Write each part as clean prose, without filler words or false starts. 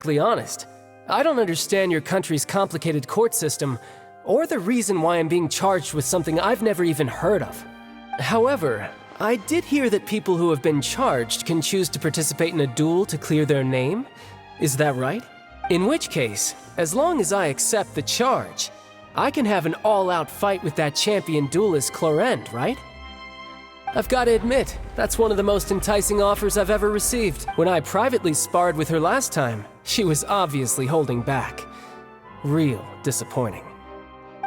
be honest, I don't understand your country's complicated court system, or the reason why I'm being charged with something I've never even heard of. However, I did hear that people who have been charged can choose to participate in a duel to clear their name. Is that right? In which case, as long as I accept the charge, I can have an all-out fight with that champion duelist Clorend, right? I've got to admit, that's one of the most enticing offers I've ever received. When I privately sparred with her last time, she was obviously holding back. Real disappointing.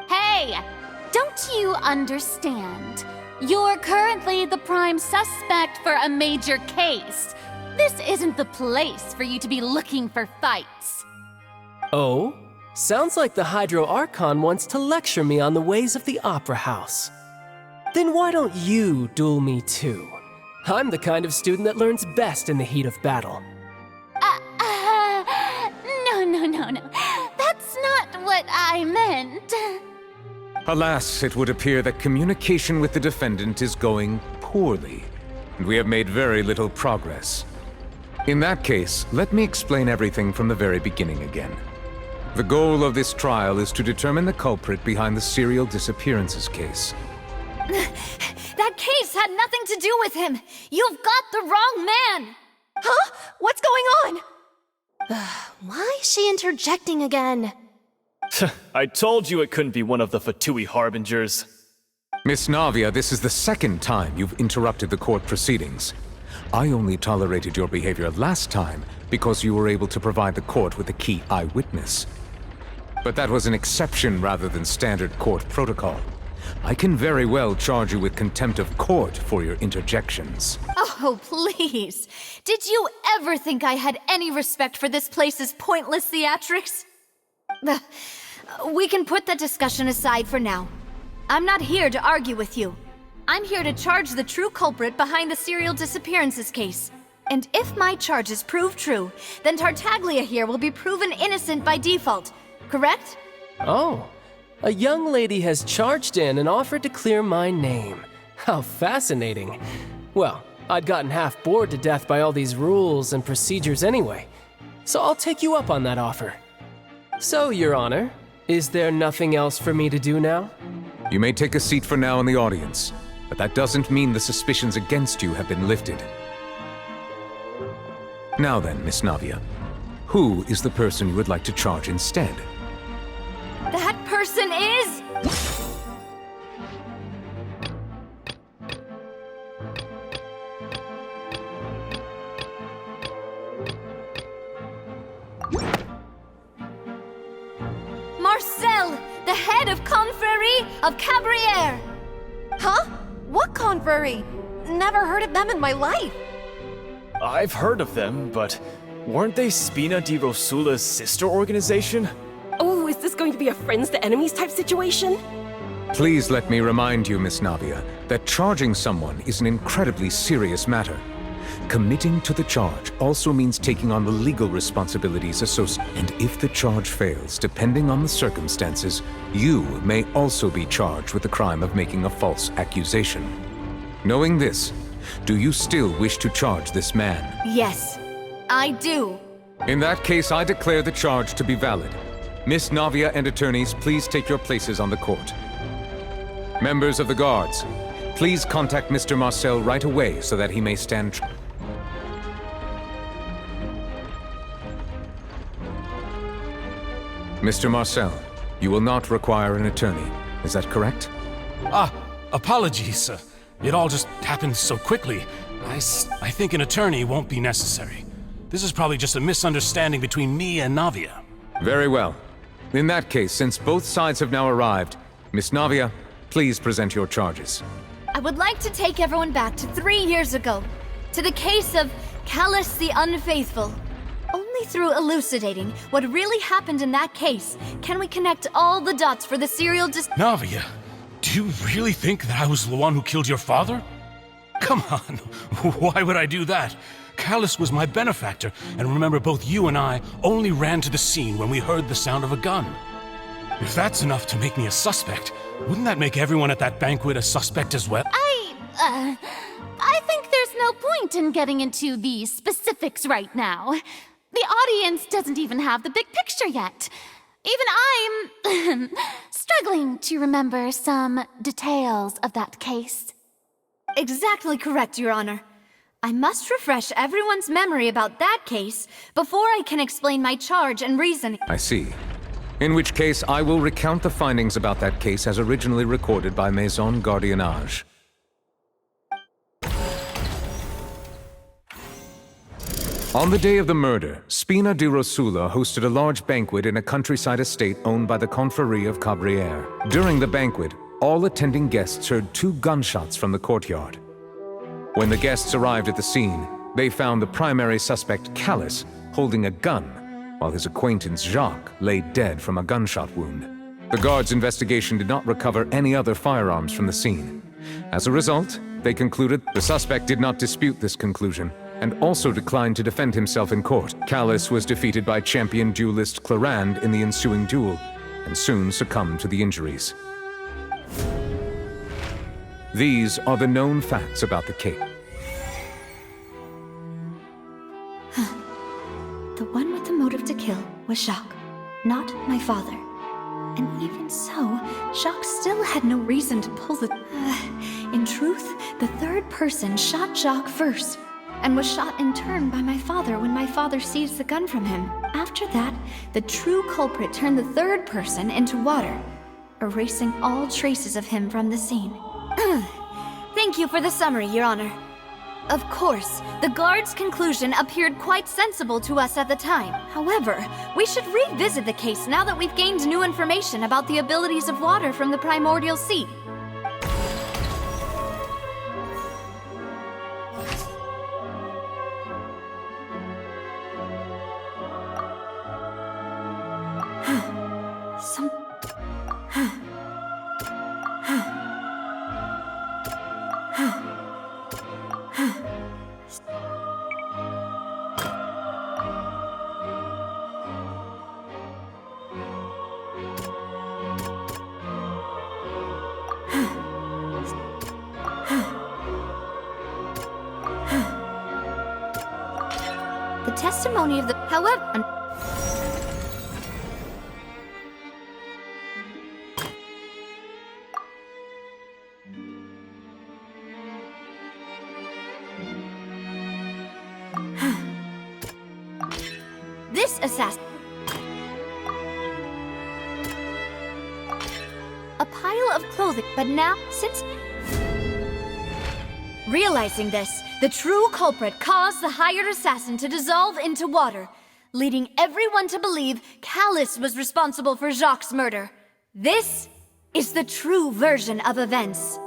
Hey! Don't you understand? You're currently the prime suspect for a major case. This isn't the place for you to be looking for fights. Oh? Sounds like the Hydro Archon wants to lecture me on the ways of the Opera House. Then why don't you duel me too? I'm the kind of student that learns best in the heat of battle. No. That's not what I meant. Alas, it would appear that communication with the defendant is going poorly, and we have made very little progress. In that case, let me explain everything from the very beginning again. The goal of this trial is to determine the culprit behind the serial disappearances case. That case had nothing to do with him. You've got the wrong man. Huh? What's going on? Why is she interjecting again? I told you it couldn't be one of the Fatui Harbingers. Miss Navia, this is the second time you've interrupted the court proceedings. I only tolerated your behavior last time because you were able to provide the court with a key eyewitness. But that was an exception rather than standard court protocol. I can very well charge you with contempt of court for your interjections. Oh, please. Did you ever think I had any respect for this place's pointless theatrics? We can put that discussion aside for now. I'm not here to argue with you. I'm here to charge the true culprit behind the serial disappearances case. And if my charges prove true, then Tartaglia here will be proven innocent by default, correct? Oh, a young lady has charged in and offered to clear my name. How fascinating. Well, I'd gotten half bored to death by all these rules and procedures anyway, so I'll take you up on that offer. So, Your Honor, is there nothing else for me to do now? You may take a seat for now in the audience, but that doesn't mean the suspicions against you have been lifted. Now then, Miss Navia, who is the person you would like to charge instead? That person is... Marcel, the head of Confrérie of Cabrières! Huh? What confrérie? Never heard of them in my life. I've heard of them, but weren't they Spina di Rosula's sister organization? Oh, is this going to be a friends to enemies type situation? Please let me remind you, Miss Navia, that charging someone is an incredibly serious matter. Committing to the charge also means taking on the legal responsibilities associated. And if the charge fails, depending on the circumstances, you may also be charged with the crime of making a false accusation. Knowing this, do you still wish to charge this man? Yes, I do. In that case, I declare the charge to be valid. Miss Navia and attorneys, please take your places on the court. Members of the guards, please contact Mr. Marcel right away so that he may stand Mr. Marcel, you will not require an attorney. Is that correct? Apologies. It all just happened so quickly. I think an attorney won't be necessary. This is probably just a misunderstanding between me and Navia. Very well. In that case, since both sides have now arrived, Miss Navia, please present your charges. I would like to take everyone back to 3 years ago, to the case of Callus the Unfaithful. Only through elucidating what really happened in that case can we connect all the dots for the serial Navia, do you really think that I was the one who killed your father? Come on, why would I do that? Callus was my benefactor, and remember both you and I only ran to the scene when we heard the sound of a gun. If that's enough to make me a suspect, wouldn't that make everyone at that banquet a suspect as well? I think there's no point in getting into the specifics right now. The audience doesn't even have the big picture yet. Even I'm struggling to remember some details of that case. Exactly correct, Your Honor. I must refresh everyone's memory about that case before I can explain my charge and reasoning. I see. In which case, I will recount the findings about that case as originally recorded by Maison Gardiennage. On the day of the murder, Spina di Rosula hosted a large banquet in a countryside estate owned by the Confrérie of Cabrières. During the banquet, all attending guests heard 2 gunshots from the courtyard. When the guests arrived at the scene, they found the primary suspect, Callus, holding a gun, while his acquaintance Jacques lay dead from a gunshot wound. The guards' investigation did not recover any other firearms from the scene. As a result, they concluded the suspect did not dispute this conclusion, and also declined to defend himself in court. Callus was defeated by champion duelist Clarande in the ensuing duel, and soon succumbed to the injuries. These are the known facts about the case. The one with the motive to kill was Jacques, not my father. And even so, Jacques still had no reason to pull the... In truth, the third person shot Jacques first, and was shot in turn by my father when my father seized the gun from him. After that, the true culprit turned the third person into water, erasing all traces of him from the scene. Thank you for the summary, Your Honor. Of course, the guard's conclusion appeared quite sensible to us at the time. However, we should revisit the case now that we've gained new information about the abilities of water from the primordial sea. The testimony of the... However... This assassin... A pile of clothing, but now, since... Realizing this, the true culprit caused the hired assassin to dissolve into water, leading everyone to believe Callus was responsible for Jacques' murder. This is the true version of events.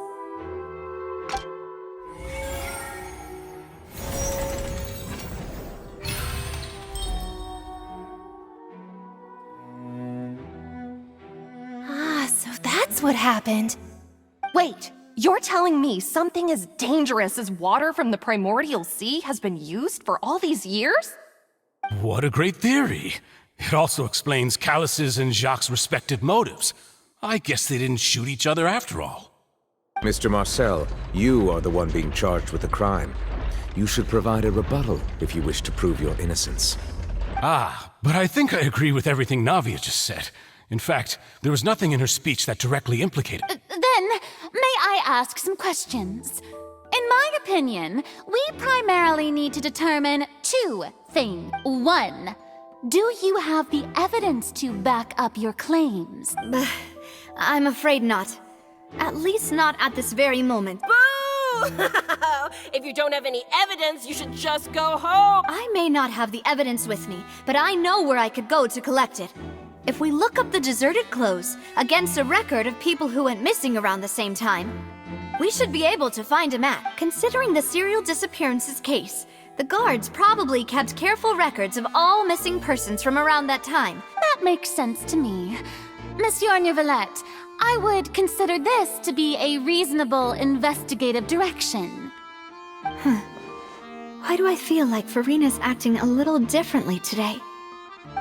So that's what happened. Wait, you're telling me something as dangerous as water from the primordial sea has been used for all these years? What a great theory. It also explains Callus's and Jacques' respective motives. I guess they didn't shoot each other after all. Mr. Marcel, you are the one being charged with the crime. You should provide a rebuttal if you wish to prove your innocence. Ah, but I think I agree with everything Navia just said. In fact, there was nothing in her speech that directly implicated... Then, may I ask some questions? In my opinion, we primarily need to determine 2 things. 1, do you have the evidence to back up your claims? I'm afraid not. At least not at this very moment. Boo! If you don't have any evidence, you should just go home! I may not have the evidence with me, but I know where I could go to collect it. If we look up the deserted clothes against a record of people who went missing around the same time, we should be able to find a map. Considering the serial disappearances case, the guards probably kept careful records of all missing persons from around that time. That makes sense to me. Monsieur Neuvillette, I would consider this to be a reasonable investigative direction. Why do I feel like Farina's acting a little differently today?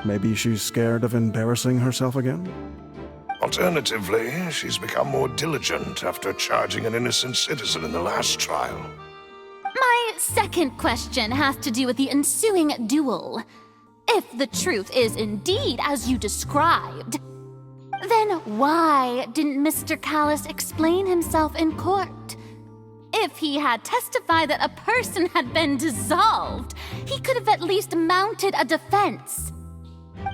Maybe she's scared of embarrassing herself again? Alternatively, she's become more diligent after charging an innocent citizen in the last trial. My second question has to do with the ensuing duel. if the truth is indeed as you described, then why didn't Mr. Callus explain himself in court? If he had testified that a person had been dissolved, he could have at least mounted a defense.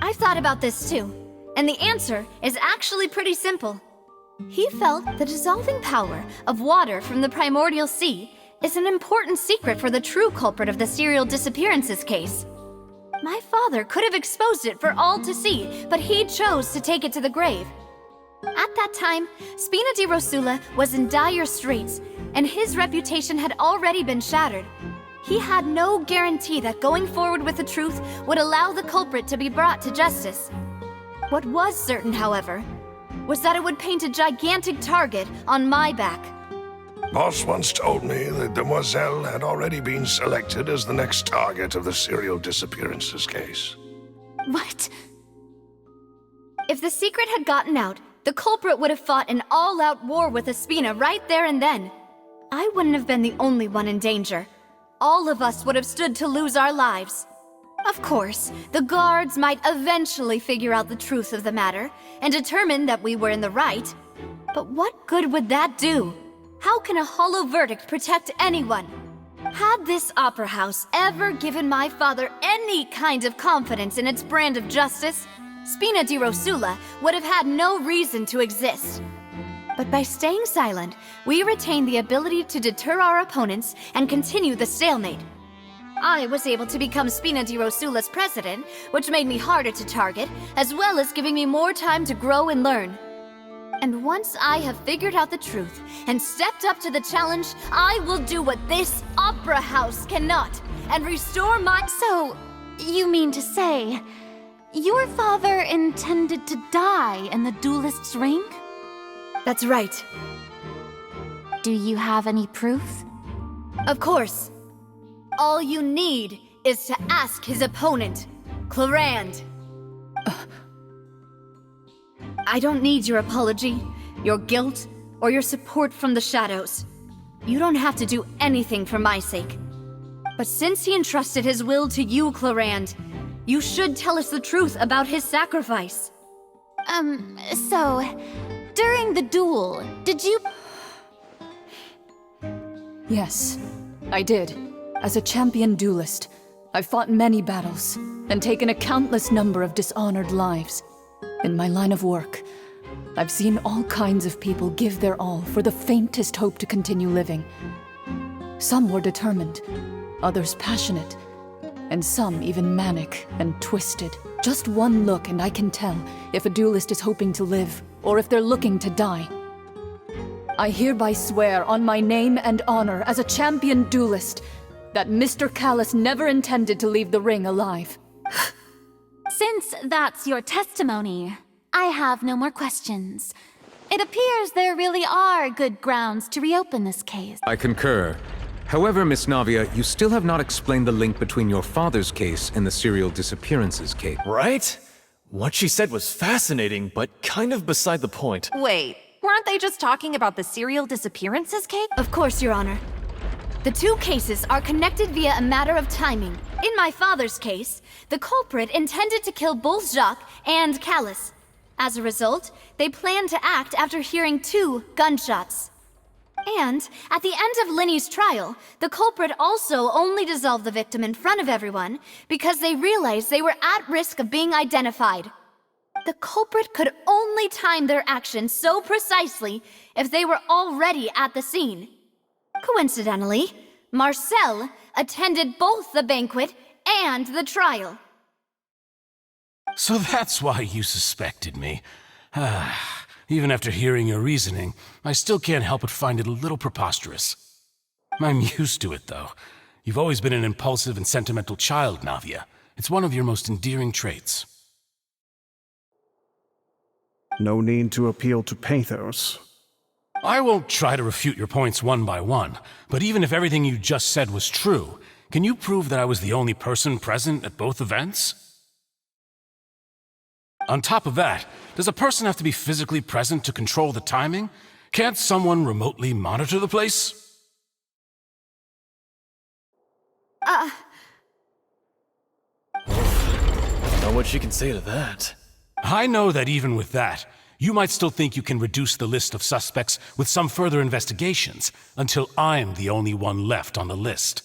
I've thought about this too, and the answer is actually pretty simple. He felt the dissolving power of water from the primordial sea is an important secret for the true culprit of the serial disappearances case. My father could have exposed it for all to see, but he chose to take it to the grave. At that time, Spina di Rosula was in dire straits, and his reputation had already been shattered. He had no guarantee that going forward with the truth would allow the culprit to be brought to justice. What was certain, however, was that it would paint a gigantic target on my back. Boss once told me that Demoiselle had already been selected as the next target of the serial disappearances case. What? If the secret had gotten out, the culprit would have fought an all-out war with Espina right there and then. I wouldn't have been the only one in danger. All of us would have stood to lose our lives. Of course, the guards might eventually figure out the truth of the matter and determine that we were in the right. But what good would that do? How can a hollow verdict protect anyone? Had this opera house ever given my father any kind of confidence in its brand of justice, Spina di Rosula would have had no reason to exist. But by staying silent, we retained the ability to deter our opponents and continue the stalemate. I was able to become Spina di Rosula's president, which made me harder to target, as well as giving me more time to grow and learn. And once I have figured out the truth and stepped up to the challenge, I will do what this opera house cannot and restore my— So, you mean to say, your father intended to die in the duelist's ring? That's right. Do you have any proof? Of course. All you need is to ask his opponent, Clorinde. I don't need your apology, your guilt, or your support from the shadows. You don't have to do anything for my sake. But since he entrusted his will to you, Clorinde, you should tell us the truth about his sacrifice. So, during the duel, did you— Yes, I did. As a champion duelist, I've fought many battles and taken a countless number of dishonored lives. In my line of work, I've seen all kinds of people give their all for the faintest hope to continue living. Some were determined, others passionate, and some even manic and twisted. Just one look and I can tell if a duelist is hoping to live or if they're looking to die. I hereby swear on my name and honor as a champion duelist that Mr. Callus never intended to leave the ring alive. Since that's your testimony, I have no more questions. It appears there really are good grounds to reopen this case. I concur. However, Miss Navia, you still have not explained the link between your father's case and the serial disappearances case. Right? What she said was fascinating, but kind of beside the point. Wait, weren't they just talking about the serial disappearances case? Of course, Your Honor. The two cases are connected via a matter of timing. In my father's case, the culprit intended to kill both Jacques and Callus. As a result, they planned to act after hearing 2 gunshots. And at the end of Linny's trial, the culprit also only dissolved the victim in front of everyone because they realized they were at risk of being identified. The culprit could only time their actions so precisely if they were already at the scene. Coincidentally, Marcel attended both the banquet and the trial. So that's why you suspected me. Even after hearing your reasoning, I still can't help but find it a little preposterous. I'm used to it, though. You've always been an impulsive and sentimental child, Navia. It's one of your most endearing traits. No need to appeal to pathos. I won't try to refute your points one by one, but even if everything you just said was true, can you prove that I was the only person present at both events? On top of that, does a person have to be physically present to control the timing? Can't someone remotely monitor the place? know what she can say to that. I know that even with that, you might still think you can reduce the list of suspects with some further investigations until I'm the only one left on the list.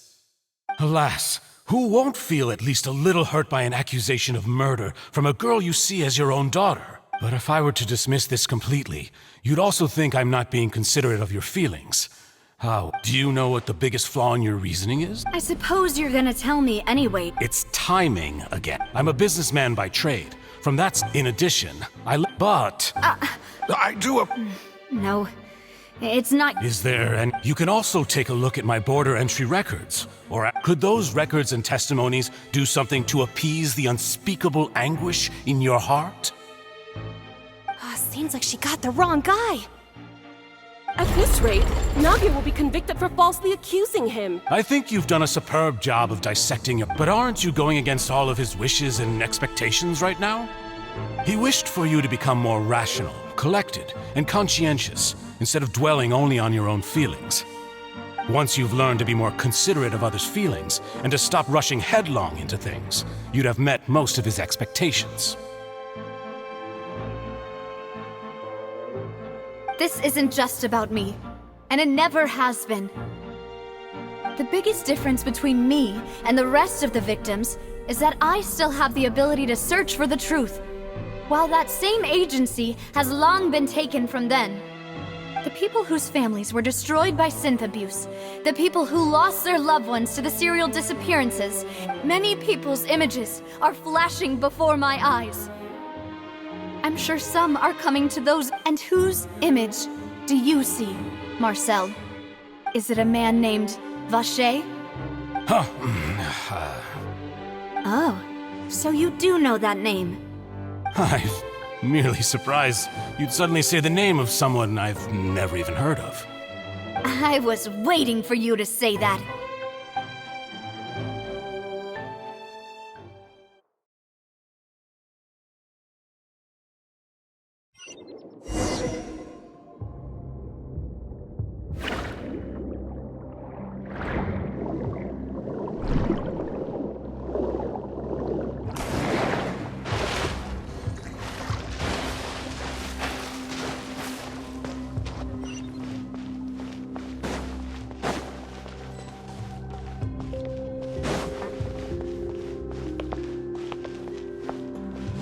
Alas, who won't feel at least a little hurt by an accusation of murder from a girl you see as your own daughter? But if I were to dismiss this completely, you'd also think I'm not being considerate of your feelings. How? Do you know what the biggest flaw in your reasoning is? I suppose you're gonna tell me anyway. It's timing again. I'm a businessman by trade. From that, in addition, but... I do No, it's not. Is there and you can also take a look at my border entry records. Or could those records and testimonies do something to appease the unspeakable anguish in your heart? Seems like she got the wrong guy. At this rate, Navia will be convicted for falsely accusing him. I think you've done a superb job of dissecting him, but aren't you going against all of his wishes and expectations right now? He wished for you to become more rational, collected, and conscientious, instead of dwelling only on your own feelings. Once you've learned to be more considerate of others' feelings, and to stop rushing headlong into things, you'd have met most of his expectations. This isn't just about me, and it never has been. The biggest difference between me and the rest of the victims is that I still have the ability to search for the truth, while that same agency has long been taken from them. The people whose families were destroyed by synth abuse, the people who lost their loved ones to the serial disappearances, many people's images are flashing before my eyes. I'm sure some are coming to those. And whose image do you see, Marcel? Is it a man named Vacher? Oh, so you do know that name. I'm merely surprised you'd suddenly say the name of someone I've never even heard of. I was waiting for you to say that.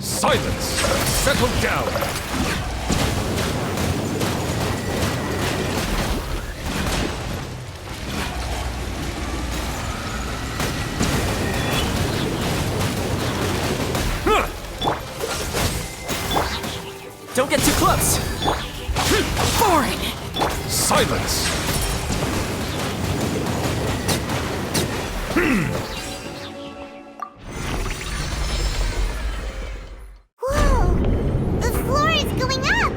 Silence! Settle down! Don't get too close! Boring! Silence! Whoa! The floor is going up!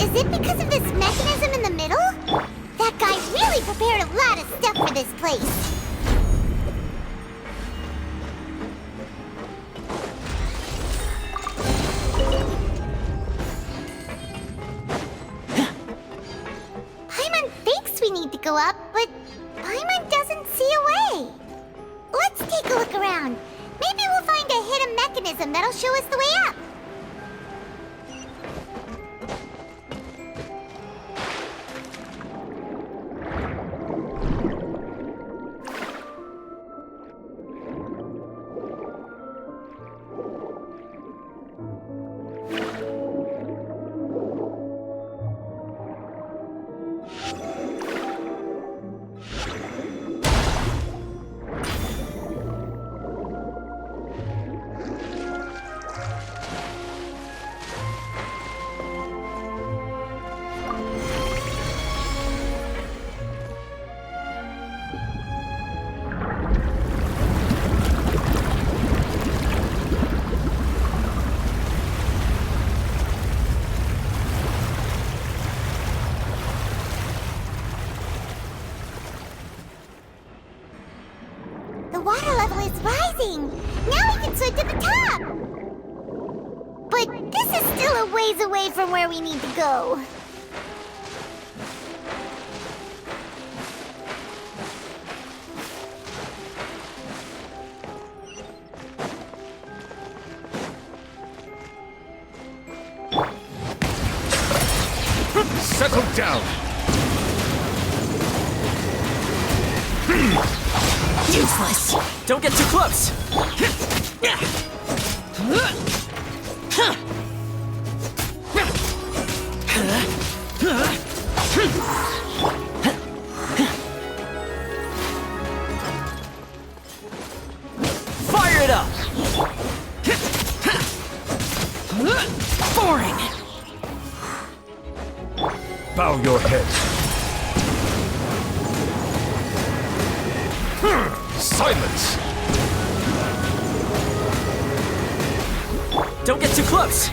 Is it because of this mechanism in the middle? That guy really prepared a lot of stuff for this place. Paimon thinks we need to go up, but Paimon doesn't see a way. Let's take a look around. Maybe we'll find a hidden mechanism that'll show us the way up. The water level is rising! Now we can swim to the top! But this is still a ways away from where we need to go. Settle down! Useless! Don't get too close! Fire it up! Boring! Bow your head. Silence! Don't get too close!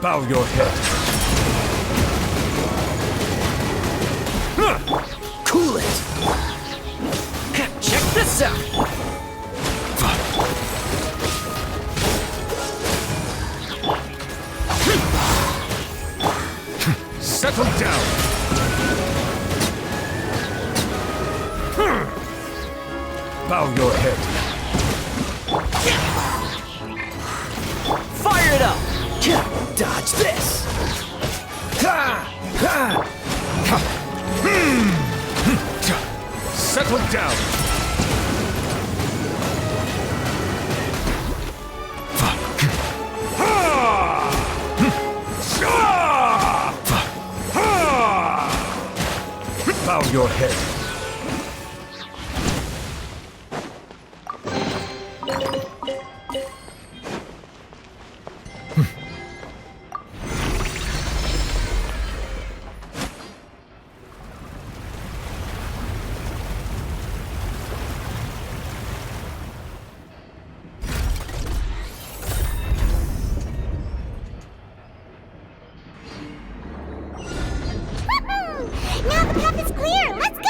Bow your head. Cool it! Check this out! Settle down! Bow your head. Fire it up! Dodge this! Settle down! Bow your head. Now the path is clear! Let's go!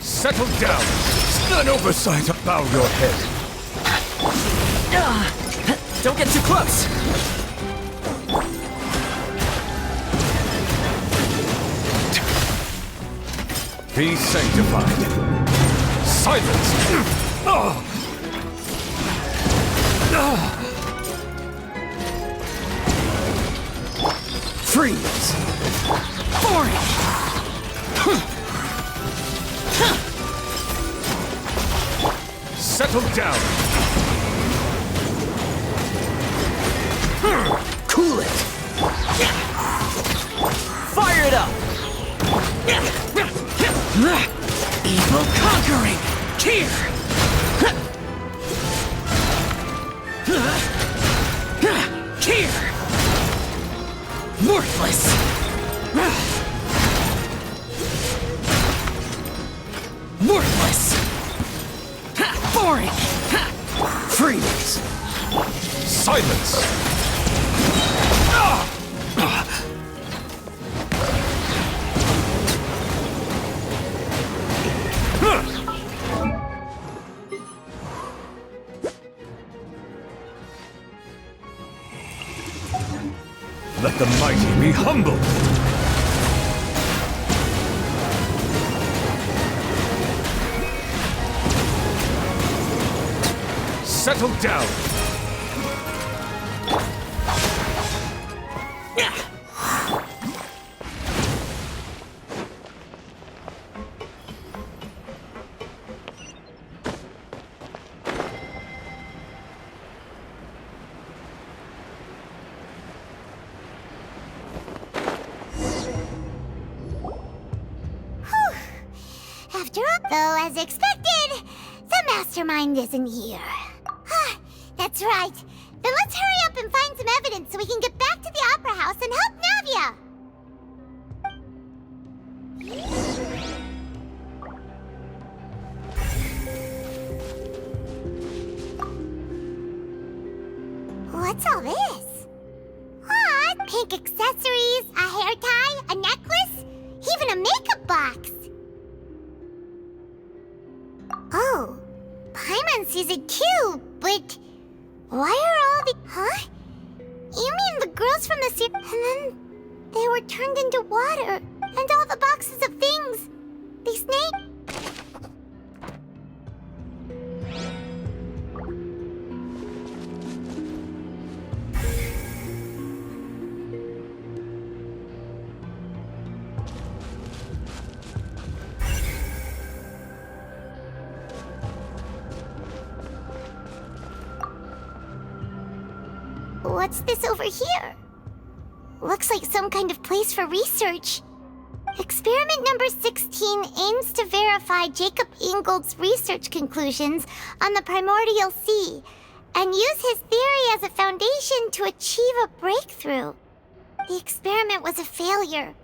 Settle down! It's an oversight. Bow your head. Don't get too close! Be sanctified. Silence! Freeze! Boring! Settle down! Cool it! Fire it up! Evil conquering! Here! Here! Worthless! Worthless! Boring! Freeze! Silence! Let the mighty be humbled! Settle down! Though, as expected, the mastermind isn't here. That's right. Then let's hurry up and find some evidence so we can get back to the Opera House and help Navia! What's all this? Aw, pink accessories, a hair tie, a necklace, even a makeup box. Oh, Paimon sees it too, but why are all the... Huh? You mean the girls from the and then they were turned into water, and all the boxes of things, they snake... What's this over here? Looks like some kind of place for research. Experiment number 16 aims to verify Jacob Ingold's research conclusions on the primordial sea and use his theory as a foundation to achieve a breakthrough. The experiment was a failure.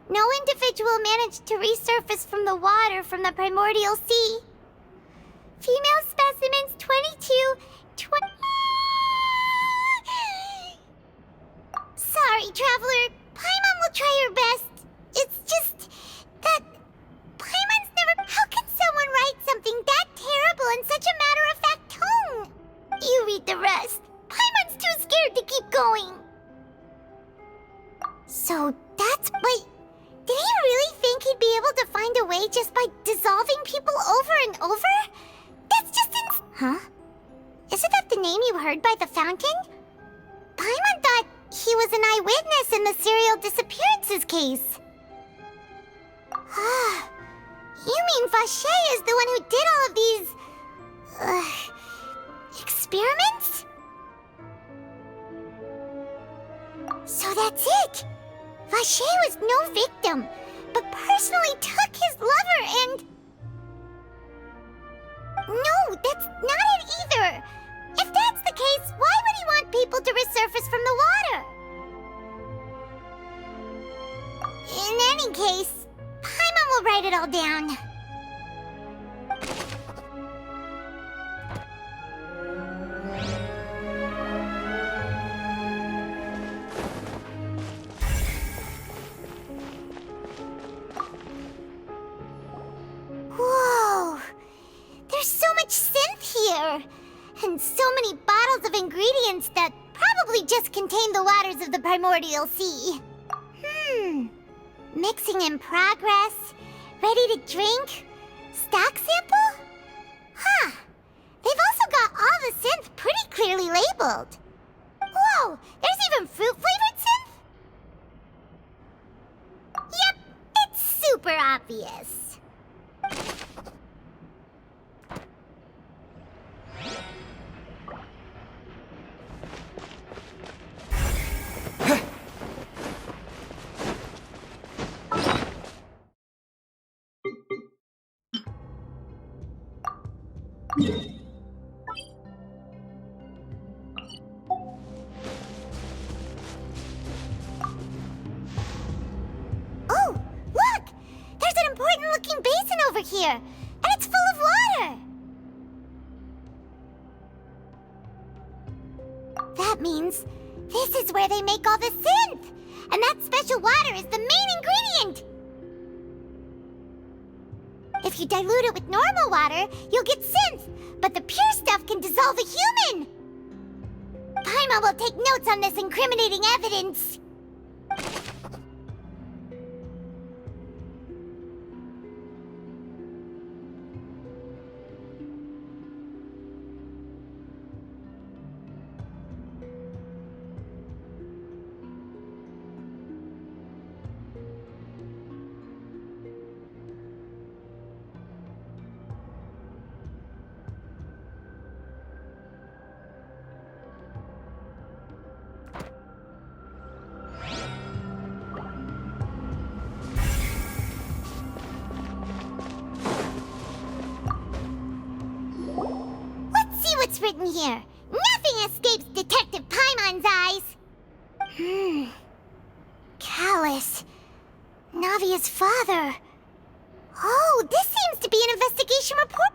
No individual managed to resurface from the water from the primordial sea. Female specimens 22, 20... Sorry, Traveler. Paimon will try her best. It's just that Paimon's never... How can someone write something that terrible in such a matter-of-fact tone? You read the rest. Paimon's too scared to keep going. So that's... Wait, did he really think he'd be able to find a way just by dissolving people over and over? That's just Huh? Isn't that the name you heard by the fountain? Paimon thought he was an eyewitness in the serial disappearances case. You mean Vacher is the one who did all of these... experiments? So that's it! Vacher was no victim, but personally took his lover and... No, that's not it either! If that's the case, why would he want people to resurface from the water? In any case, Paimon will write it all down. Whoa! There's so much synth here! And so many bottles of ingredients that probably just contain the waters of the primordial sea. Mixing in progress, ready to drink, stock sample? They've also got all the synth pretty clearly labeled. Whoa, there's even fruit-flavored synth? Yep, it's super obvious. Oh, look! There's an important-looking basin over here, and it's full of water! That means this is where they make all the synth! And that special water is the main ingredient! If you dilute it with normal water, you'll get synth, but the pure stuff can dissolve a human! Paimon will take notes on this incriminating evidence. what's written here. Nothing escapes Detective Paimon's eyes. Callus. Navia's father. Oh, this seems to be an investigation report.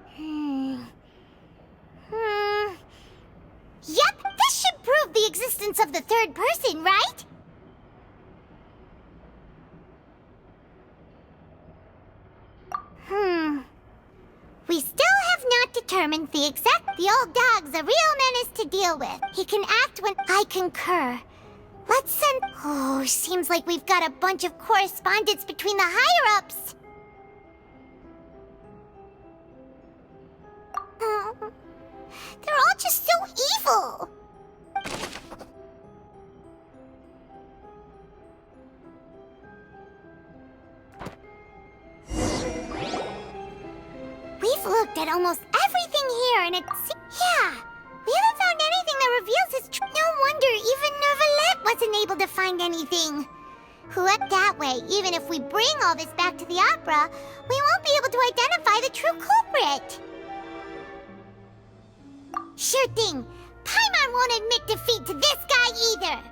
Yep, this should prove the existence of the third person, right? We still have not determined the old dog's a real menace to deal with. He can act when I concur. Let's send... Oh, seems like we've got a bunch of correspondence between the higher-ups. They're all just so evil. We've looked at almost everything here, and it's... Yeah, we haven't found anything that reveals his No wonder even Neuvillette wasn't able to find anything. That way, even if we bring all this back to the opera, we won't be able to identify the true culprit. Sure thing. Paimon won't admit defeat to this guy either.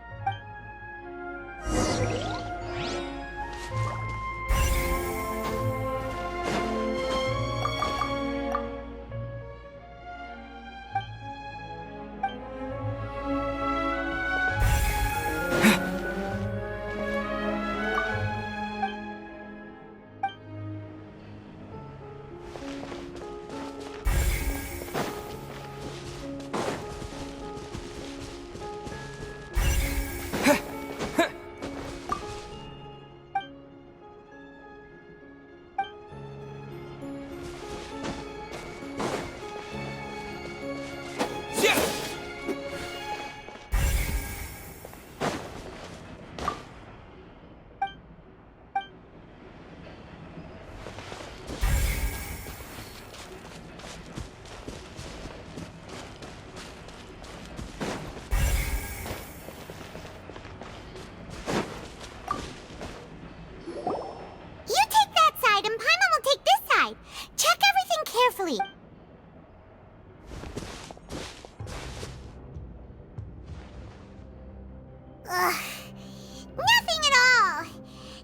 Nothing at all!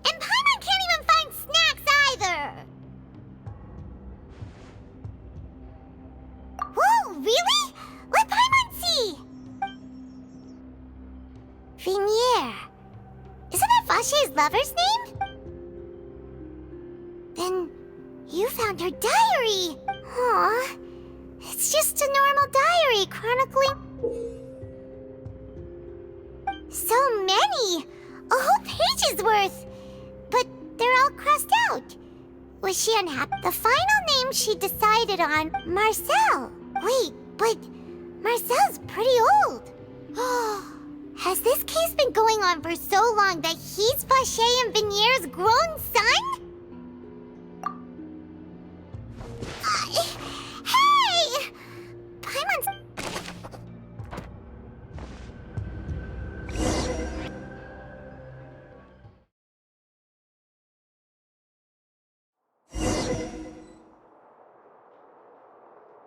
And Paimon can't even find snacks either! Whoa, really? Let Paimon see! Vinier. Isn't that Vache's lover's name? Then you found her diary! Aw, it's just a normal diary chronicling... So many! A whole page's worth! But they're all crossed out. Was she unhappy? The final name she decided on, Marcel. Wait, but Marcel's pretty old. Has this case been going on for so long that he's Vache and Vinier's grown son? Hey! Paimon's...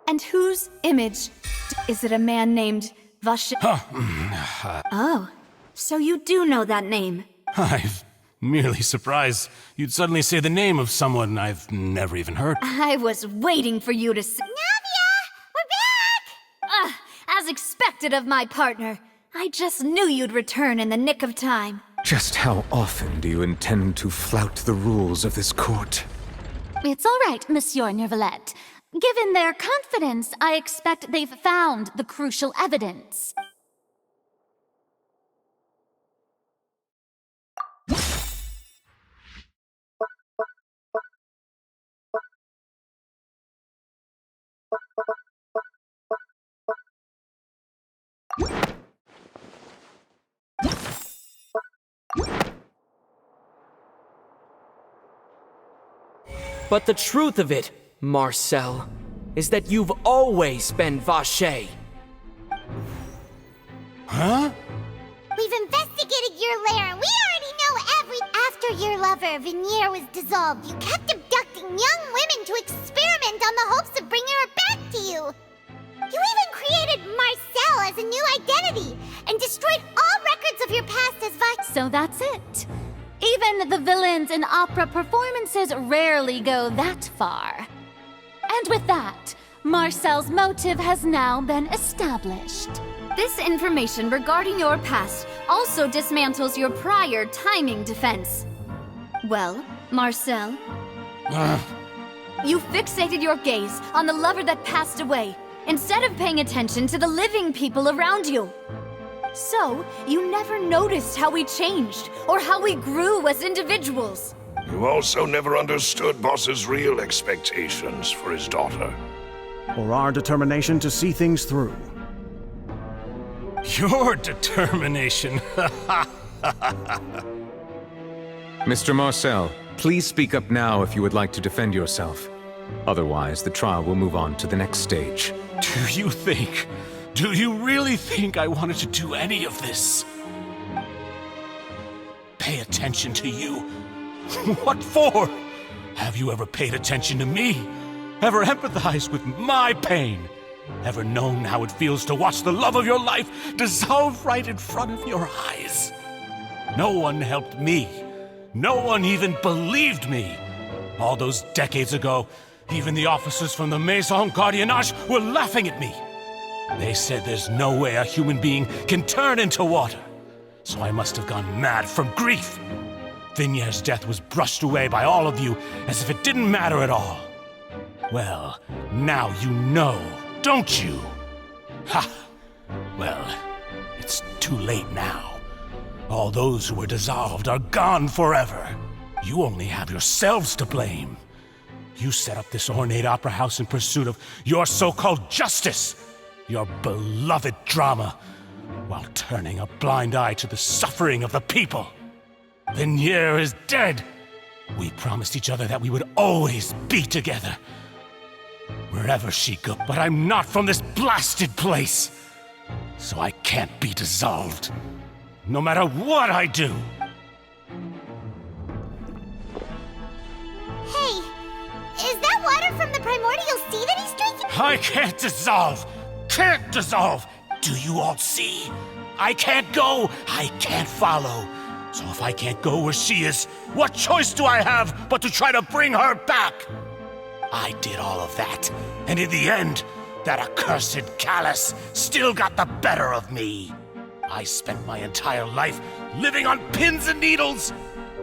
And whose image? Is it a man named Vache? Oh, so you do know that name. I'm merely surprised you'd suddenly say the name of someone I've never even heard. I was waiting for you to say... Navia! We're back! As expected of my partner. I just knew you'd return in the nick of time. Just how often do you intend to flout the rules of this court? It's all right, Monsieur Neuvillette. Given their confidence, I expect they've found the crucial evidence. But the truth of it, Marcel, is that you've always been Vache. Huh? We've investigated your lair, and we already know After your lover, Vinier, was dissolved, you kept abducting young women to experiment on the hopes of bringing her back to you. You even created Marcel as a new identity and destroyed all records of your past as So that's it. Even the villains in opera performances rarely go that far. And with that, Marcel's motive has now been established. This information regarding your past also dismantles your prior timing defense. Well, Marcel, you fixated your gaze on the lover that passed away, instead of paying attention to the living people around you. So, you never noticed how we changed, or how we grew as individuals. You also never understood Boss's real expectations for his daughter. Or our determination to see things through. Your determination. Mr. Marcel, please speak up now if you would like to defend yourself. Otherwise, the trial will move on to the next stage. Do you really think I wanted to do any of this? Pay attention to you? What for? Have you ever paid attention to me? Ever empathized with my pain? Ever known how it feels to watch the love of your life dissolve right in front of your eyes? No one helped me. No one even believed me. All those decades ago, even the officers from the Maison Gardiennage were laughing at me. They said there's no way a human being can turn into water. So I must have gone mad from grief. Vignère's death was brushed away by all of you as if it didn't matter at all. Well, now you know, don't you? Ha! Well, it's too late now. All those who were dissolved are gone forever. You only have yourselves to blame. You set up this ornate opera house in pursuit of your so-called justice, your beloved drama, while turning a blind eye to the suffering of the people. Vignère is dead. We promised each other that we would always be together. Wherever she goes, but I'm not from this blasted place. So I can't be dissolved, no matter what I do. Hey, is that water from the primordial sea that he's drinking? I can't dissolve! Can't dissolve! Do you all see? I can't go! I can't follow! So if I can't go where she is, what choice do I have but to try to bring her back? I did all of that, and in the end, that accursed Callus still got the better of me. I spent my entire life living on pins and needles,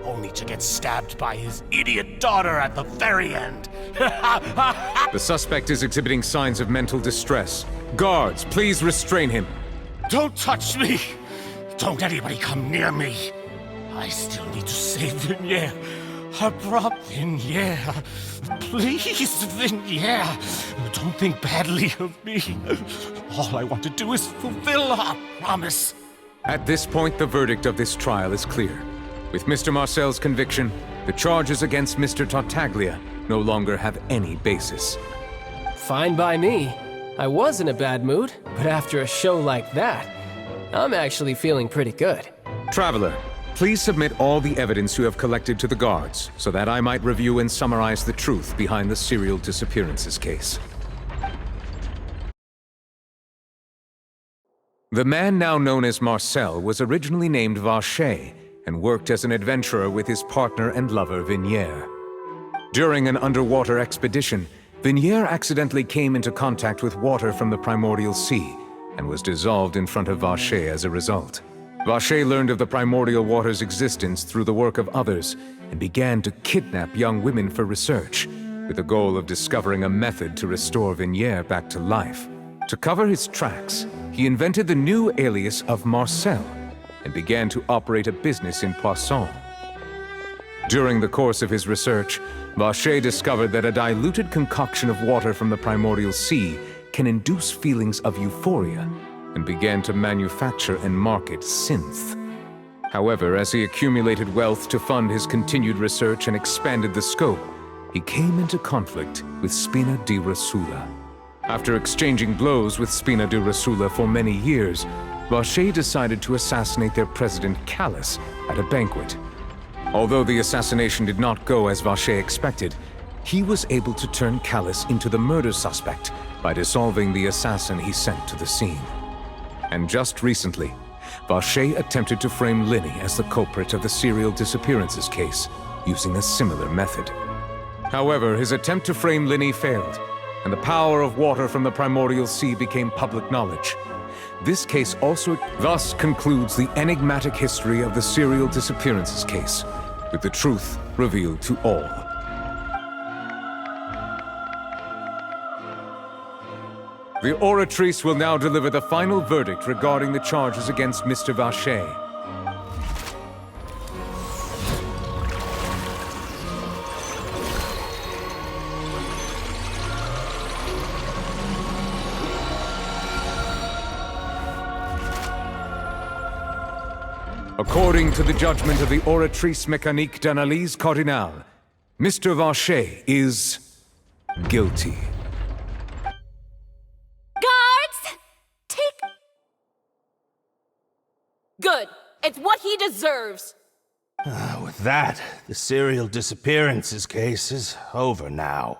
only to get stabbed by his idiot daughter at the very end. The suspect is exhibiting signs of mental distress. Guards, please restrain him. Don't touch me! Don't anybody come near me! I still need to save Vignère. Abrupt Vignère. Please, Vignère. Don't think badly of me. All I want to do is fulfill our promise. At this point, the verdict of this trial is clear. With Mr. Marcel's conviction, the charges against Mr. Tartaglia no longer have any basis. Fine by me. I was in a bad mood, but after a show like that, I'm actually feeling pretty good. Traveler, please submit all the evidence you have collected to the guards, so that I might review and summarize the truth behind the serial disappearances case. The man now known as Marcel was originally named Vacher and worked as an adventurer with his partner and lover Vignère. During an underwater expedition, Vignère accidentally came into contact with water from the primordial sea and was dissolved in front of Vacher as a result. Vacher learned of the primordial water's existence through the work of others and began to kidnap young women for research, with the goal of discovering a method to restore Vignère back to life. To cover his tracks, he invented the new alias of Marcel and began to operate a business in Poisson. During the course of his research, Vacher discovered that a diluted concoction of water from the primordial sea can induce feelings of euphoria, and began to manufacture and market synth. However, as he accumulated wealth to fund his continued research and expanded the scope, he came into conflict with Spina di Rosula. After exchanging blows with Spina di Rosula for many years, Vacher decided to assassinate their president Callus at a banquet. Although the assassination did not go as Vacher expected, he was able to turn Callus into the murder suspect by dissolving the assassin he sent to the scene. And just recently, Vacher attempted to frame Lyney as the culprit of the serial disappearances case, using a similar method. However, his attempt to frame Lyney failed, and the power of water from the primordial sea became public knowledge. This case also thus concludes the enigmatic history of the serial disappearances case, with the truth revealed to all. The Oratrice will now deliver the final verdict regarding the charges against Mr. Vacher. According to the judgment of the Oratrice Mécanique d'Analyse Cardinale, Mr. Vacher is guilty. Guards! Take... Good. It's what he deserves. With that, the serial disappearances case is over now.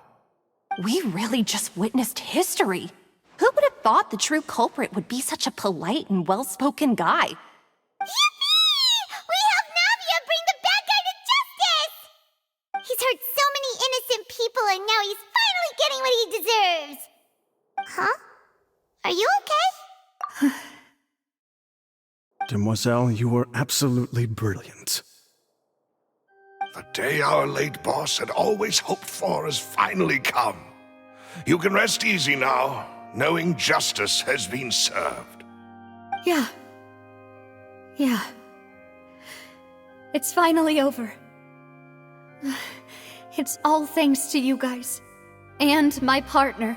We really just witnessed history. Who would have thought the true culprit would be such a polite and well-spoken guy? Yippee! We helped Navia bring the bad guy to justice! He's hurt so many innocent people and now he's finally getting what he deserves! Huh? Are you okay? Demoiselle, you were absolutely brilliant. The day our late boss had always hoped for has finally come. You can rest easy now, knowing justice has been served. Yeah. It's finally over. It's all thanks to you guys. And my partner.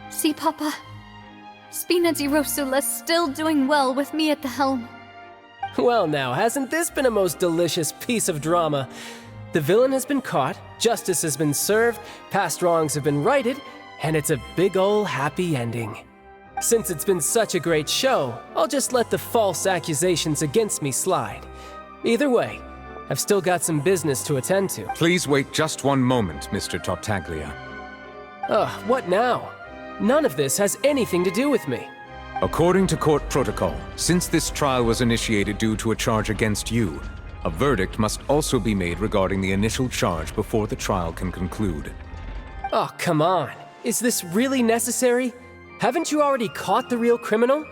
See, Papa? Spina di Rosula's still doing well with me at the helm. Well now, hasn't this been a most delicious piece of drama? The villain has been caught, justice has been served, past wrongs have been righted, and it's a big ol' happy ending. Since it's been such a great show, I'll just let the false accusations against me slide. Either way, I've still got some business to attend to. Please wait just one moment, Mr. Tartaglia. Ugh, what now? None of this has anything to do with me. According to court protocol, since this trial was initiated due to a charge against you, a verdict must also be made regarding the initial charge before the trial can conclude. Oh, come on. Is this really necessary? Haven't you already caught the real criminal?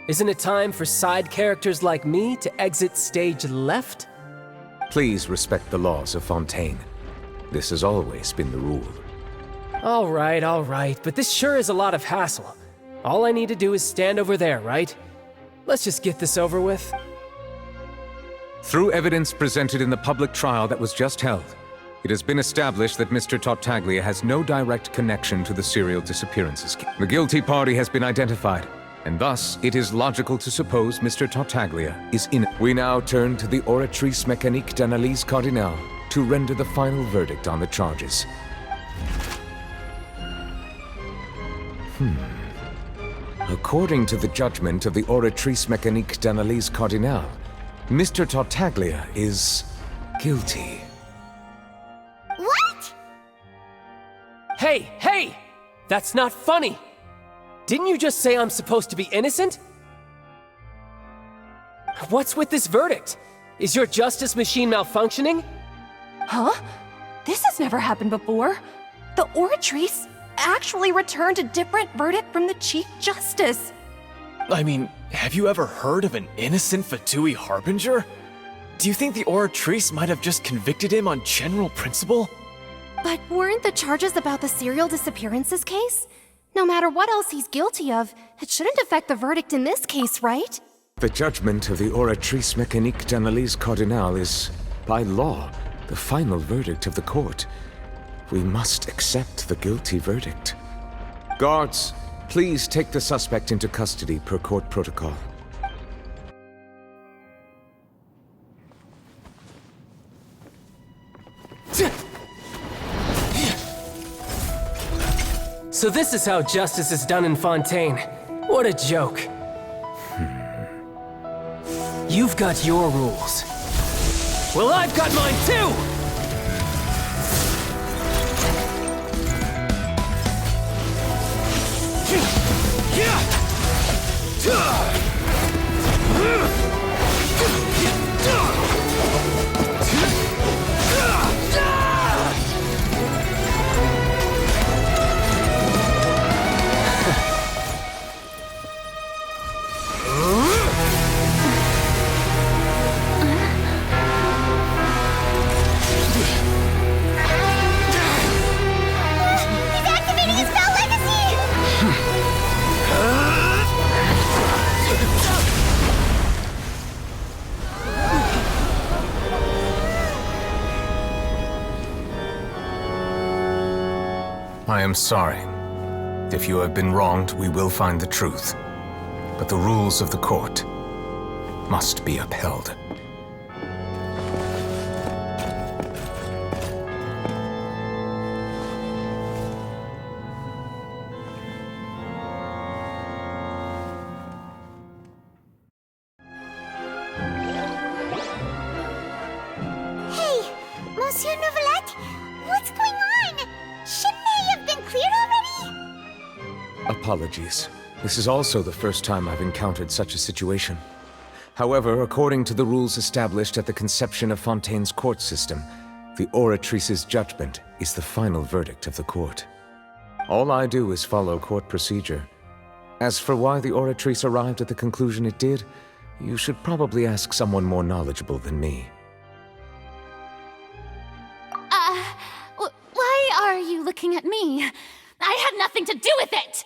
Isn't it time for side characters like me to exit stage left? Please respect the laws of Fontaine. This has always been the rule. All right, but this sure is a lot of hassle. All I need to do is stand over there, right? Let's just get this over with. Through evidence presented in the public trial that was just held, it has been established that Mr. Tartaglia has no direct connection to the serial disappearances case. The guilty party has been identified, and thus it is logical to suppose Mr. Tartaglia is in it. We now turn to the Oratrice Mécanique d'Analyse Cardinale to render the final verdict on the charges. According to the judgment of the Oratrice Mécanique d'Analyse Cardinale, Mr. Tartaglia is guilty. What? Hey! That's not funny! Didn't you just say I'm supposed to be innocent? What's with this verdict? Is your justice machine malfunctioning? Huh? This has never happened before. The Oratrice actually returned a different verdict from the Chief Justice. I mean, have you ever heard of an innocent Fatui Harbinger? Do you think the Oratrice might have just convicted him on general principle? But weren't the charges about the serial disappearances case? No matter what else he's guilty of, it shouldn't affect the verdict in this case, right? The judgment of the Oratrice Mécanique d'Analyse Cardinale is, by law, the final verdict of the court. We must accept the guilty verdict. Guards, please take the suspect into custody per court protocol. So this is how justice is done in Fontaine. What a joke. You've got your rules. Well, I've got mine too! He's activating his spell legacy! I am sorry. If you have been wronged, we will find the truth. But the rules of the court must be upheld. Hey, Monsieur Neuvillette, what's going on? Shouldn't they have been cleared already? Apologies. This is also the first time I've encountered such a situation. However, according to the rules established at the conception of Fontaine's court system, the Oratrice's judgment is the final verdict of the court. All I do is follow court procedure. As for why the Oratrice arrived at the conclusion it did, you should probably ask someone more knowledgeable than me. Why are you looking at me? I had nothing to do with it!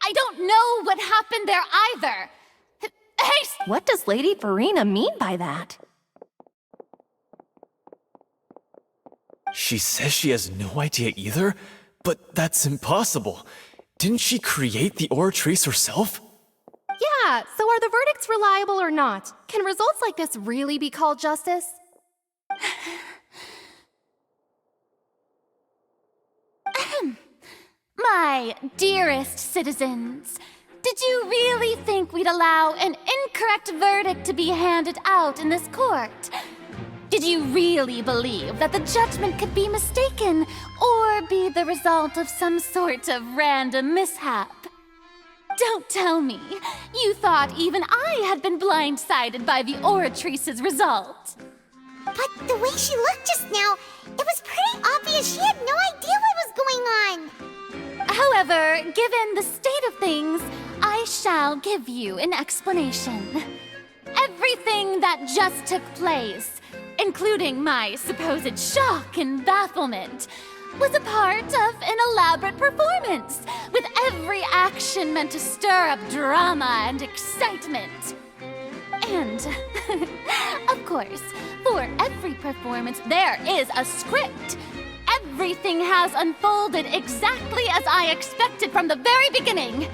I don't know what happened there either! Hey! What does Lady Farina mean by that? She says she has no idea either, but that's impossible. Didn't she create the Oratrice herself? Yeah, so are the verdicts reliable or not? Can results like this really be called justice? My dearest citizens, did you really think we'd allow an incorrect verdict to be handed out in this court? Did you really believe that the judgment could be mistaken or be the result of some sort of random mishap? Don't tell me you thought even I had been blindsided by the Oratrice's result. But the way she looked just now, it was pretty obvious she had no idea what was going on. However, given the state of things, I shall give you an explanation. Everything that just took place, including my supposed shock and bafflement, was a part of an elaborate performance, with every action meant to stir up drama and excitement. And, of course, for every performance, there is a script. Everything has unfolded exactly as I expected from the very beginning.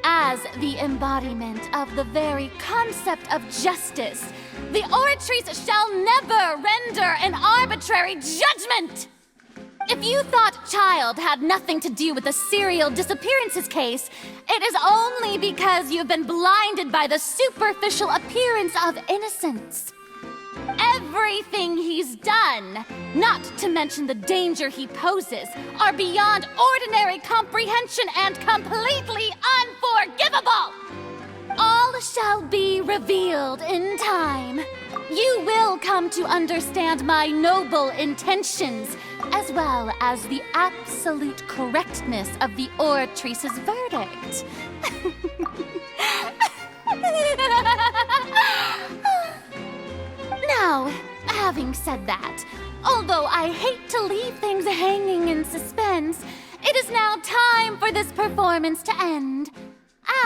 As the embodiment of the very concept of justice, the Oratrice shall never render an arbitrary judgment! If you thought Child had nothing to do with the serial disappearances case, it is only because you've been blinded by the superficial appearance of innocence. Everything he's done, not to mention the danger he poses, are beyond ordinary comprehension and completely unforgivable! All shall be revealed in time. You will come to understand my noble intentions, as well as the absolute correctness of the Oratrice's verdict. Now, having said that, although I hate to leave things hanging in suspense, it is now time for this performance to end.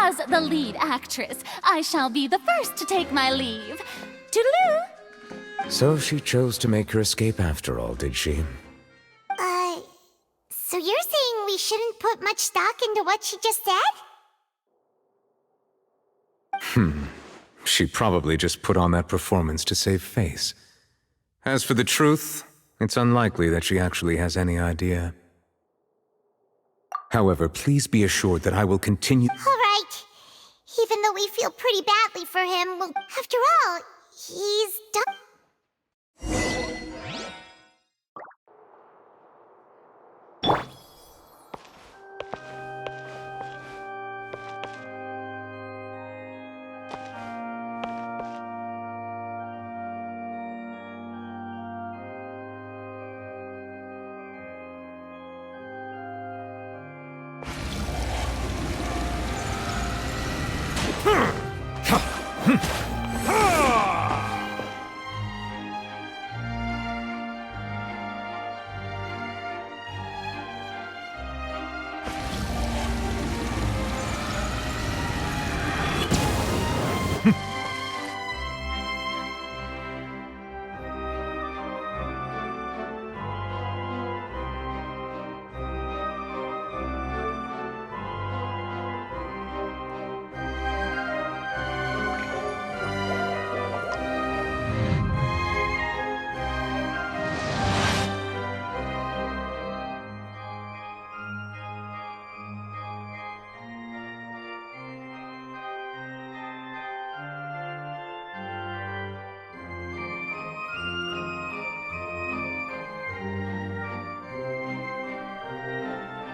As the lead actress, I shall be the first to take my leave. Toodaloo! So she chose to make her escape after all, did she? So you're saying we shouldn't put much stock into what she just said? She probably just put on that performance to save face. As for the truth, it's unlikely that she actually has any idea. However, please be assured that I will continue— All right. Even though we feel pretty badly for him, well, after all, he's done.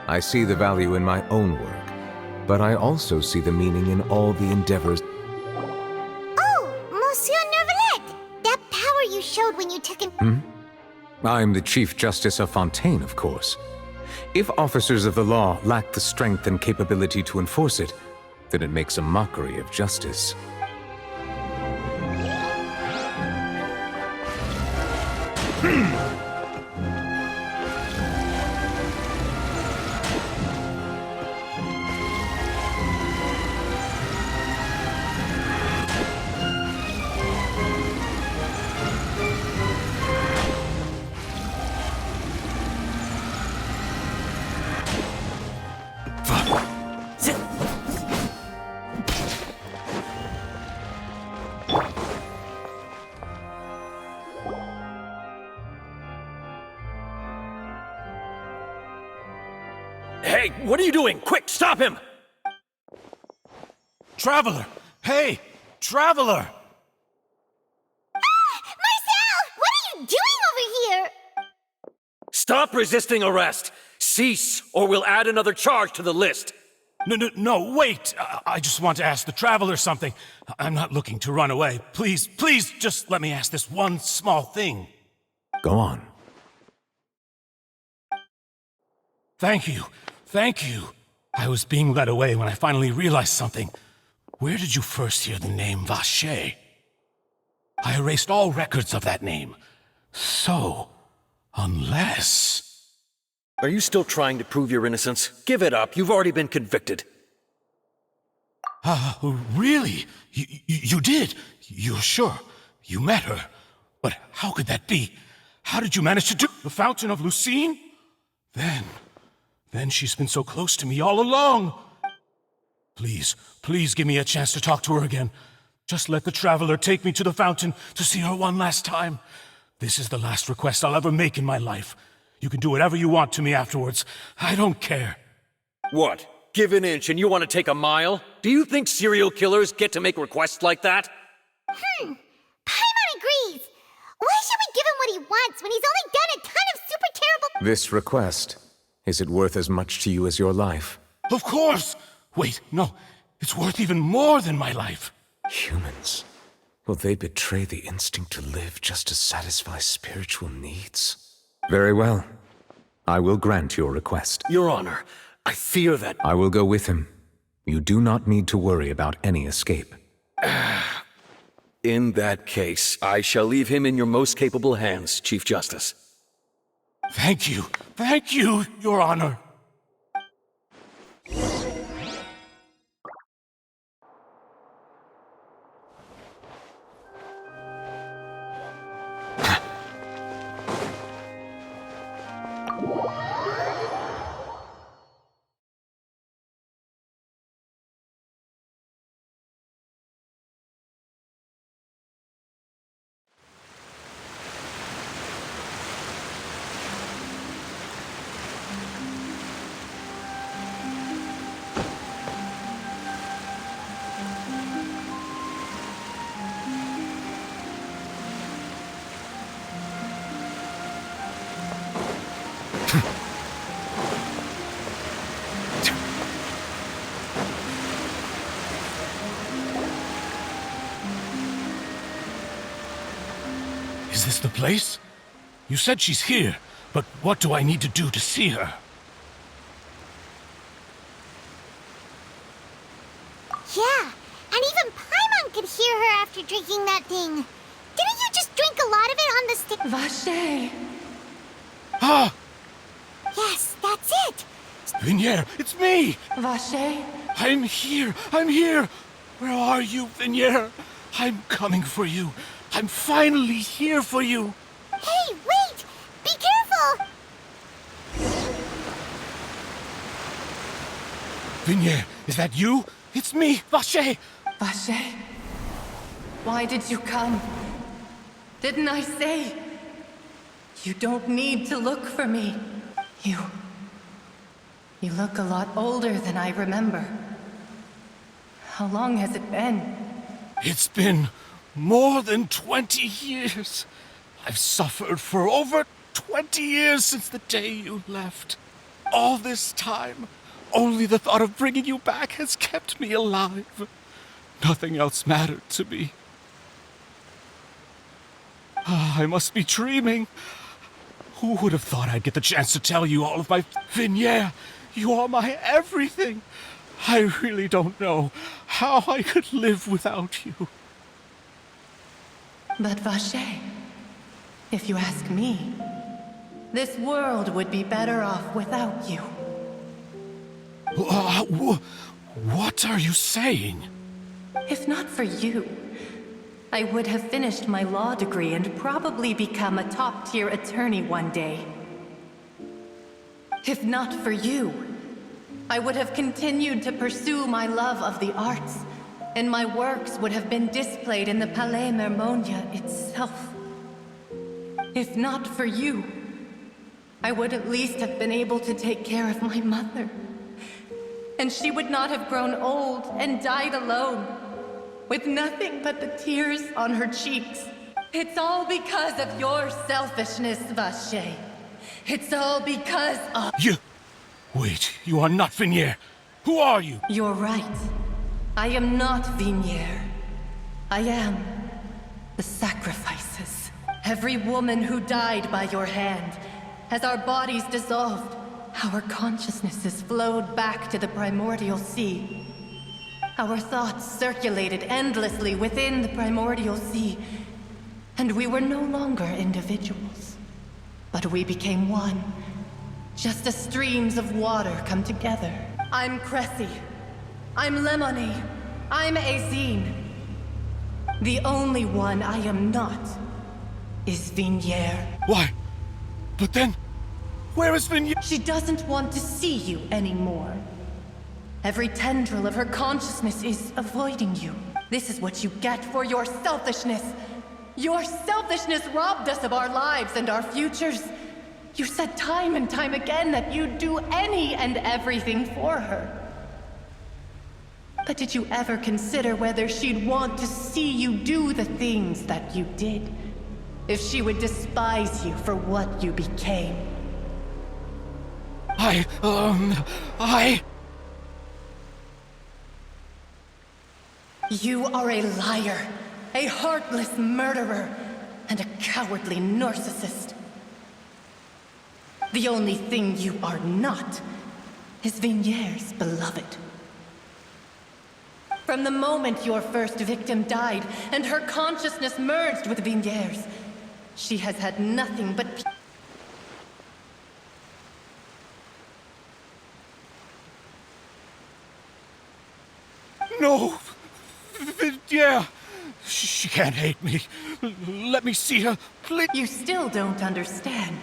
I see the value in my own work, but I also see the meaning in all the endeavors. Oh, Monsieur Neuvillette! That power you showed when you took an... I'm the Chief Justice of Fontaine, of course. If officers of the law lack the strength and capability to enforce it, then it makes a mockery of justice. Hey, what are you doing? Quick, stop him! Traveler! Hey! Traveler! Marcel! What are you doing over here? Stop resisting arrest! Cease, or we'll add another charge to the list! No, wait! I just want to ask the Traveler something. I'm not looking to run away. Please, just let me ask this one small thing. Go on. Thank you. I was being led away when I finally realized something. Where did you first hear the name Vacher? I erased all records of that name. So, unless... Are you still trying to prove your innocence? Give it up. You've already been convicted. Really? You did? You're sure? You met her? But how could that be? How did you manage to do the Fountain of Lucine? Then she's been so close to me all along. Please give me a chance to talk to her again. Just let the Traveler take me to the fountain to see her one last time. This is the last request I'll ever make in my life. You can do whatever you want to me afterwards. I don't care. What? Give an inch and you want to take a mile? Do you think serial killers get to make requests like that? Paimon agrees! Why should we give him what he wants when he's only done a ton of super terrible... This request, is it worth as much to you as your life? Of course! Wait, no. It's worth even more than my life. Humans? Will they betray the instinct to live just to satisfy spiritual needs? Very well. I will grant your request. Your Honor, I fear that... I will go with him. You do not need to worry about any escape. In that case, I shall leave him in your most capable hands, Chief Justice. Thank you, Your Honor. Is this the place? You said she's here, but what do I need to do to see her? Yeah, and even Paimon could hear her after drinking that thing. Didn't you just drink a lot of it on the stick? Vache! Ah! Yes, that's it! Vignier, it's me! Vache? I'm here! I'm here! Where are you, Vignier? I'm coming for you. I'm finally here for you. Hey, wait! Be careful! Vignier, is that you? It's me, Vache! Vache? Why did you come? Didn't I say? You don't need to look for me. You look a lot older than I remember. How long has it been? It's been more than 20 years. I've suffered for over 20 years since the day you left. All this time, only the thought of bringing you back has kept me alive. Nothing else mattered to me. I must be dreaming. Who would have thought I'd get the chance to tell you all of my... Vignier, you are my everything. I really don't know how I could live without you. But Vache, if you ask me, this world would be better off without you. What are you saying? If not for you, I would have finished my law degree and probably become a top-tier attorney one day. If not for you, I would have continued to pursue my love of the arts, and my works would have been displayed in the Palais Mermonia itself. If not for you, I would at least have been able to take care of my mother. And she would not have grown old and died alone, with nothing but the tears on her cheeks. It's all because of your selfishness, Vache. It's all because of... You... Wait, you are not Vignier. Who are you? You're right. I am not Vignier. I am the sacrifices. Every woman who died by your hand, as our bodies dissolved, our consciousnesses flowed back to the primordial sea. Our thoughts circulated endlessly within the primordial sea, and we were no longer individuals. But we became one, just as streams of water come together. I'm Cressy. I'm Lemony. I'm Azine. The only one I am not is Vignier. Why? But then, where is Vignier? She doesn't want to see you anymore. Every tendril of her consciousness is avoiding you. This is what you get for your selfishness. Your selfishness robbed us of our lives and our futures. You said time and time again that you'd do any and everything for her. But did you ever consider whether she'd want to see you do the things that you did? If she would despise you for what you became? You are a liar, a heartless murderer, and a cowardly narcissist. The only thing you are not is Vignier's beloved. From the moment your first victim died and her consciousness merged with Vignier's, she has had nothing but... No! Vignier! She can't hate me. Let me see her, please. You still don't understand.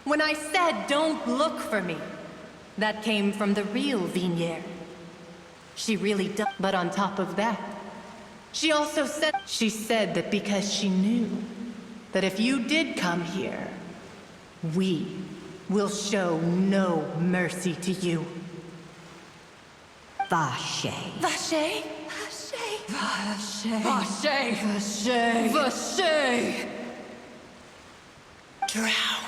When I said don't look for me, that came from the real Vignier. She really does. But on top of that, she also said... She said that because she knew that if you did come here, we will show no mercy to you. Vache. Vache? Vache? Vache. Vache. Vache. Vache. Drown.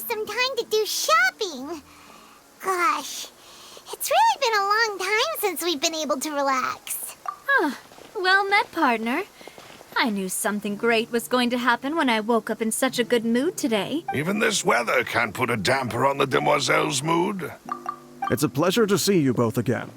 have some time to do shopping. Gosh, it's really been a long time since we've been able to relax. Huh. Well met, partner. I knew something great was going to happen when I woke up in such a good mood today. Even this weather can't put a damper on the demoiselle's mood. It's a pleasure to see you both again.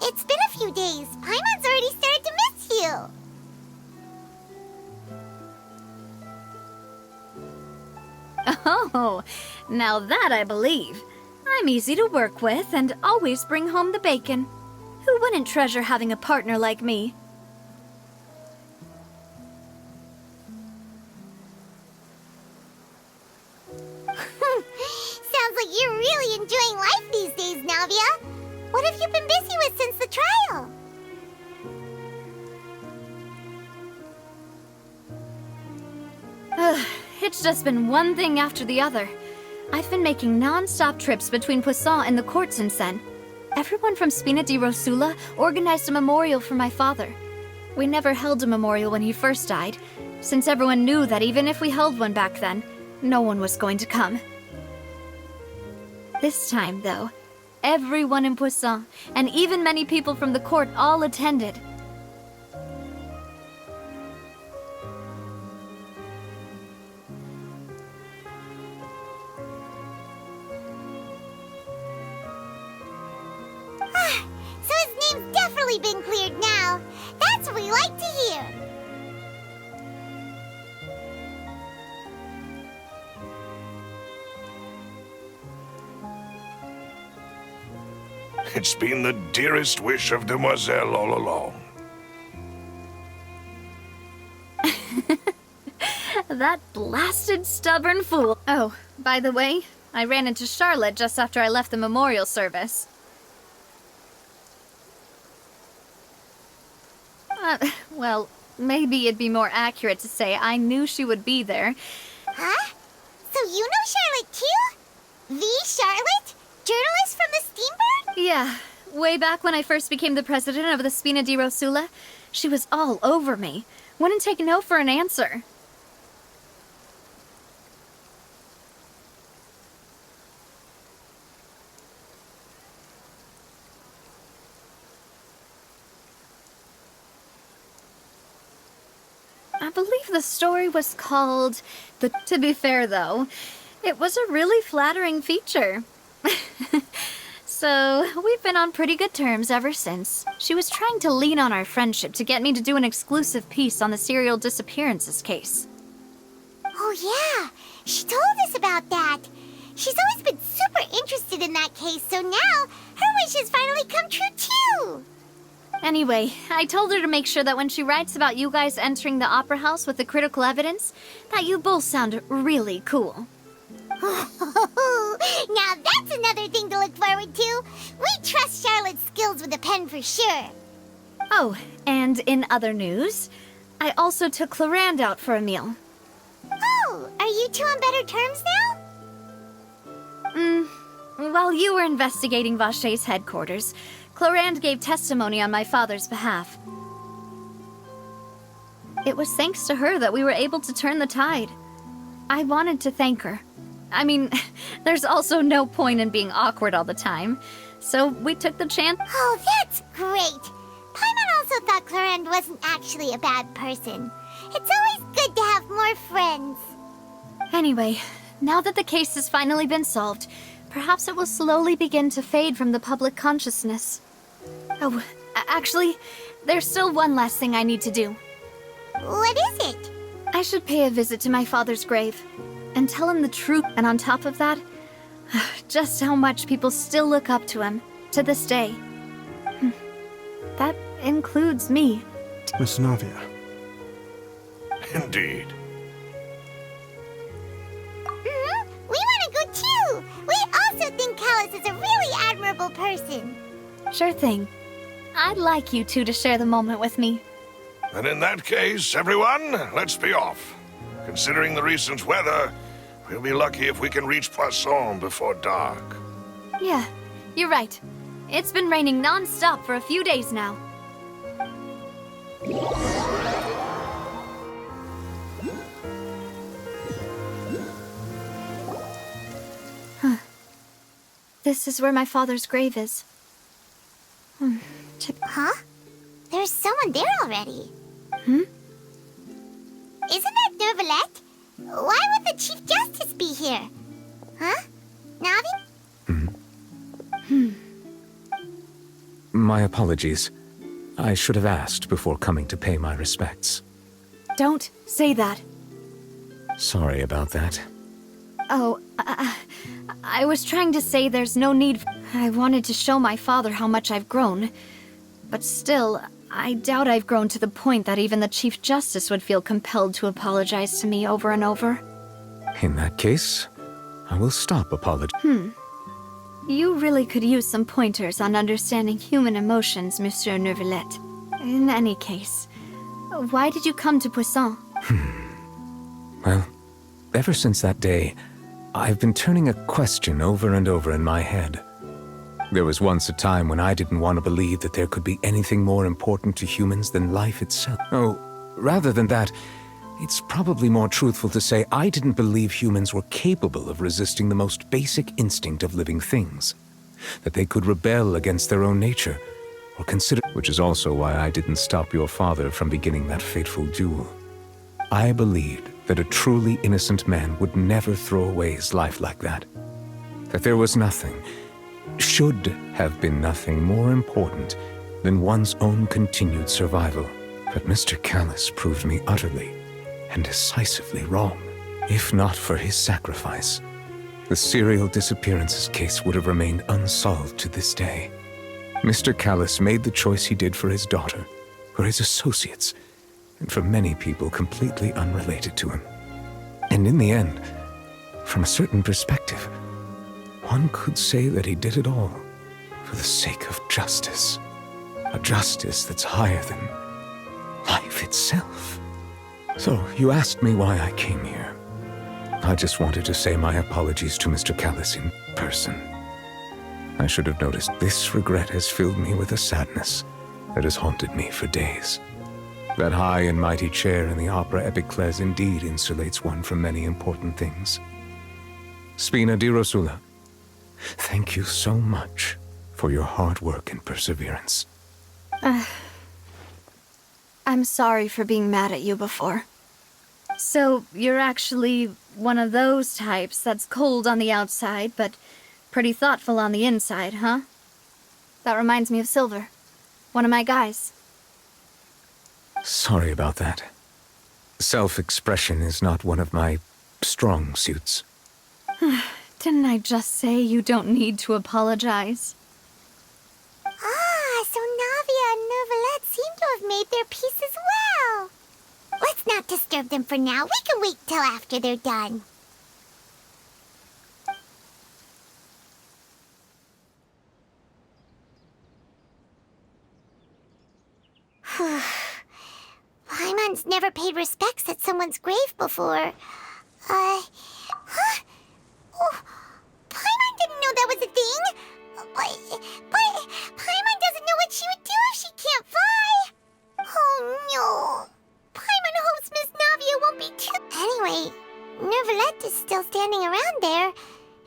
It's been a few days. Paimon's already started to miss you. Oh, now that I believe. I'm easy to work with and always bring home the bacon. Who wouldn't treasure having a partner like me? Sounds like you're really enjoying life these days, Navia. What have you been busy with since the trial? It's just been one thing after the other. I've been making non-stop trips between Poisson and the court since then. Everyone from Spina di Rosula organized a memorial for my father. We never held a memorial when he first died, since everyone knew that even if we held one back then, no one was going to come. This time, though, everyone in Poisson, and even many people from the court, all attended. So his name's definitely been cleared now. That's what we like to hear. It's been the dearest wish of Demoiselle all along. That blasted stubborn fool. Oh, by the way, I ran into Charlotte just after I left the memorial service. Well, maybe it'd be more accurate to say I knew she would be there. Huh? So you know Charlotte too? The Charlotte? Journalist from the Steambird? Yeah, way back when I first became the president of the Spina di Rosula, she was all over me. Wouldn't take no for an answer. I believe the story was called The... To be fair, though, it was a really flattering feature. So, we've been on pretty good terms ever since. She was trying to lean on our friendship to get me to do an exclusive piece on the serial disappearances case. Oh yeah, she told us about that. She's always been super interested in that case, so now her wish has finally come true too. Anyway, I told her to make sure that when she writes about you guys entering the opera house with the critical evidence, that you both sound really cool. Now that's another thing to look forward to. We trust Charlotte's skills with a pen for sure. Oh, and in other news, I also took Clarande out for a meal. Oh, are you two on better terms now? While you were investigating Vaché's headquarters, Clarande gave testimony on my father's behalf. It was thanks to her that we were able to turn the tide. I wanted to thank her. I mean, there's also no point in being awkward all the time, so we took the chance. Oh, that's great! Paimon also thought Clarande wasn't actually a bad person. It's always good to have more friends. Anyway, now that the case has finally been solved, perhaps it will slowly begin to fade from the public consciousness. Oh, actually, there's still one last thing I need to do. What is it? I should pay a visit to my father's grave and tell him the truth, and on top of that, just how much people still look up to him to this day. That includes me. Miss Navia. Indeed. We want to go too! We also think Callus is a really admirable person. Sure thing. I'd like you two to share the moment with me. And in that case, everyone, let's be off. Considering the recent weather, we'll be lucky if we can reach Poisson before dark. Yeah, you're right. It's been raining non-stop for a few days now. Huh. This is where my father's grave is. Huh? There's someone there already. Hmm? Isn't that Neuvillette? Why would the Chief Justice be here? Huh? Navi? My apologies. I should have asked before coming to pay my respects. Don't say that. Sorry about that. Oh, I was trying to say there's no need. I wanted to show my father how much I've grown. But still, I doubt I've grown to the point that even the Chief Justice would feel compelled to apologize to me over and over. In that case, I will stop apologizing. You really could use some pointers on understanding human emotions, Monsieur Neuvillette. In any case, why did you come to Poisson? Well, ever since that day, I've been turning a question over and over in my head. There was once a time when I didn't want to believe that there could be anything more important to humans than life itself. Oh, rather than that, it's probably more truthful to say I didn't believe humans were capable of resisting the most basic instinct of living things. That they could rebel against their own nature, or consider... Which is also why I didn't stop your father from beginning that fateful duel. I believed that a truly innocent man would never throw away his life like that. That there was nothing, should have been nothing more important than one's own continued survival. But Mr. Callus proved me utterly and decisively wrong. If not for his sacrifice, the serial disappearances case would have remained unsolved to this day. Mr. Callus made the choice he did for his daughter, for his associates, and for many people completely unrelated to him. And in the end, from a certain perspective, one could say that he did it all for the sake of justice. A justice that's higher than life itself. So, you asked me why I came here. I just wanted to say my apologies to Mr. Callus in person. I should have noticed this regret has filled me with a sadness that has haunted me for days. That high and mighty chair in the Opera Epiclese indeed insulates one from many important things. Spina di Rosula, thank you so much for your hard work and perseverance. I'm sorry for being mad at you before. So, you're actually one of those types that's cold on the outside, but pretty thoughtful on the inside, huh? That reminds me of Silver, one of my guys. Sorry about that. Self-expression is not one of my strong suits. Didn't I just say you don't need to apologize? Ah, so Navia and Neuvillette seem to have made their peace as well. Let's not disturb them for now. We can wait till after they're done. Paimon's never paid respects at someone's grave before. Huh? Oh, Paimon didn't know that was a thing. But Paimon doesn't know what she would do if she can't fly. Oh no. Paimon hopes Miss Navia won't be too... Anyway, Neuvillette is still standing around there.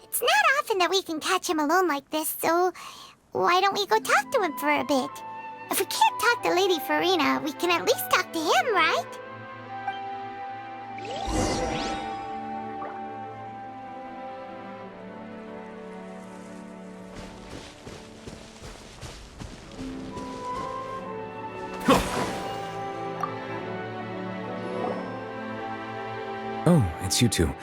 It's not often that we can catch him alone like this, so why don't we go talk to him for a bit? If we can't talk to Lady Furina, we can at least talk to him, right? Oh, it's you two.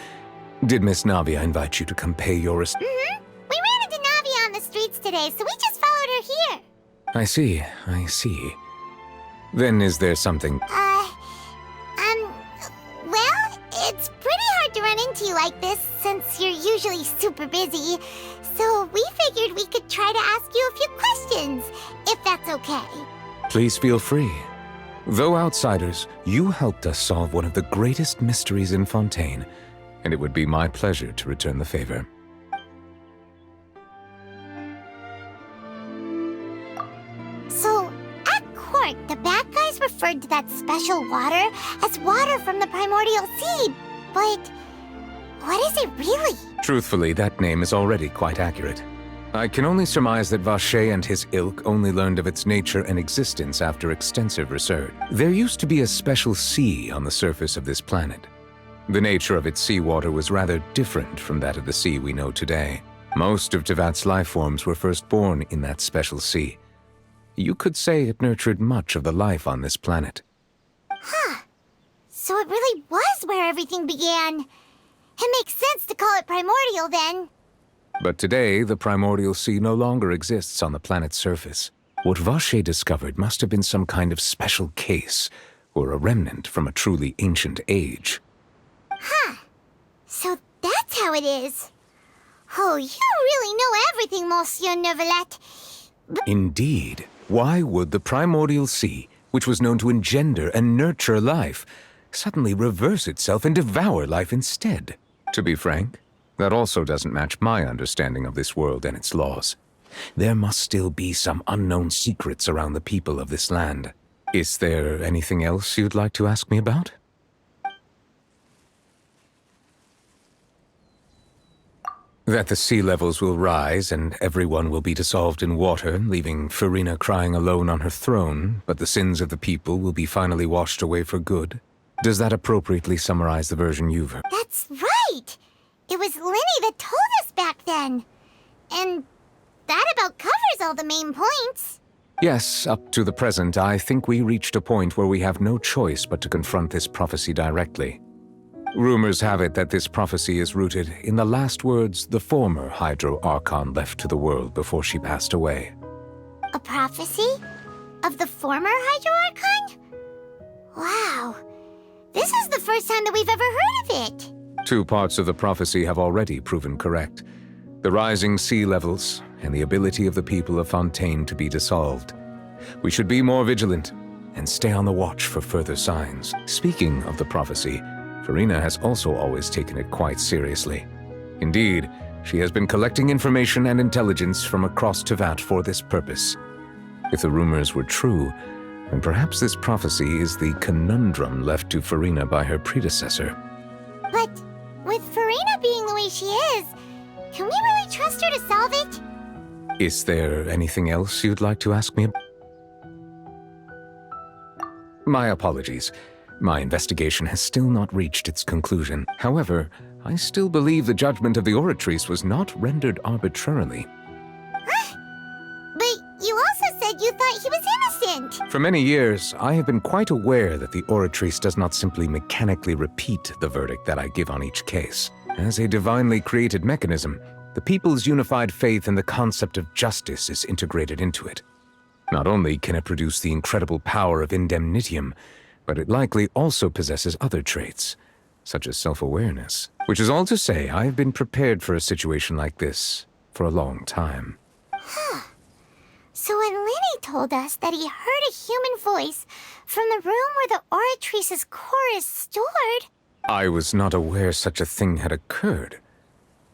Did Miss Navia invite you to come pay your We ran into Navia on the streets today, so we just followed her here. I see, I see. Then is there something... Well, it's pretty hard to run into you like this since you're usually super busy. So we figured we could try to ask you a few questions, if that's okay. Please feel free. Though outsiders, you helped us solve one of the greatest mysteries in Fontaine, and it would be my pleasure to return the favor. So, at court, the bad guys referred to that special water as water from the primordial seed, but what is it really? Truthfully, that name is already quite accurate. I can only surmise that Vacher and his ilk only learned of its nature and existence after extensive research. There used to be a special sea on the surface of this planet. The nature of its seawater was rather different from that of the sea we know today. Most of Teyvat's life forms were first born in that special sea. You could say it nurtured much of the life on this planet. Huh. So it really was where everything began. It makes sense to call it primordial then. But today, the primordial sea no longer exists on the planet's surface. What Vacher discovered must have been some kind of special case, or a remnant from a truly ancient age. Huh. So that's how it is. Oh, you really know everything, Monsieur Neuvillette. Indeed. Why would the primordial sea, which was known to engender and nurture life, suddenly reverse itself and devour life instead? To be frank, that also doesn't match my understanding of this world and its laws. There must still be some unknown secrets around the people of this land. Is there anything else you'd like to ask me about? That the sea levels will rise and everyone will be dissolved in water, leaving Furina crying alone on her throne, but the sins of the people will be finally washed away for good. Does that appropriately summarize the version you've heard? That's right! It was Lyney that told us back then. And that about covers all the main points. Yes, up to the present, I think we reached a point where we have no choice but to confront this prophecy directly. Rumors have it that this prophecy is rooted in the last words the former Hydro Archon left to the world before she passed away. A prophecy? Of the former Hydro Archon? Wow. This is the first time that we've ever heard of it. 2 parts of the prophecy have already proven correct. The rising sea levels and the ability of the people of Fontaine to be dissolved. We should be more vigilant and stay on the watch for further signs. Speaking of the prophecy, Furina has also always taken it quite seriously. Indeed, she has been collecting information and intelligence from across Teyvat for this purpose. If the rumors were true, then perhaps this prophecy is the conundrum left to Furina by her predecessor. But with Furina being the way she is, can we really trust her to solve it? Is there anything else you'd like to ask me about? My apologies. My investigation has still not reached its conclusion. However, I still believe the judgment of the Oratrice was not rendered arbitrarily. But you also said you thought he was innocent! For many years, I have been quite aware that the Oratrice does not simply mechanically repeat the verdict that I give on each case. As a divinely created mechanism, the people's unified faith in the concept of justice is integrated into it. Not only can it produce the incredible power of indemnitium, but it likely also possesses other traits, such as self-awareness. Which is all to say, I have been prepared for a situation like this for a long time. Huh. So when Lyney told us that he heard a human voice from the room where the Oratrice's core is stored... I was not aware such a thing had occurred.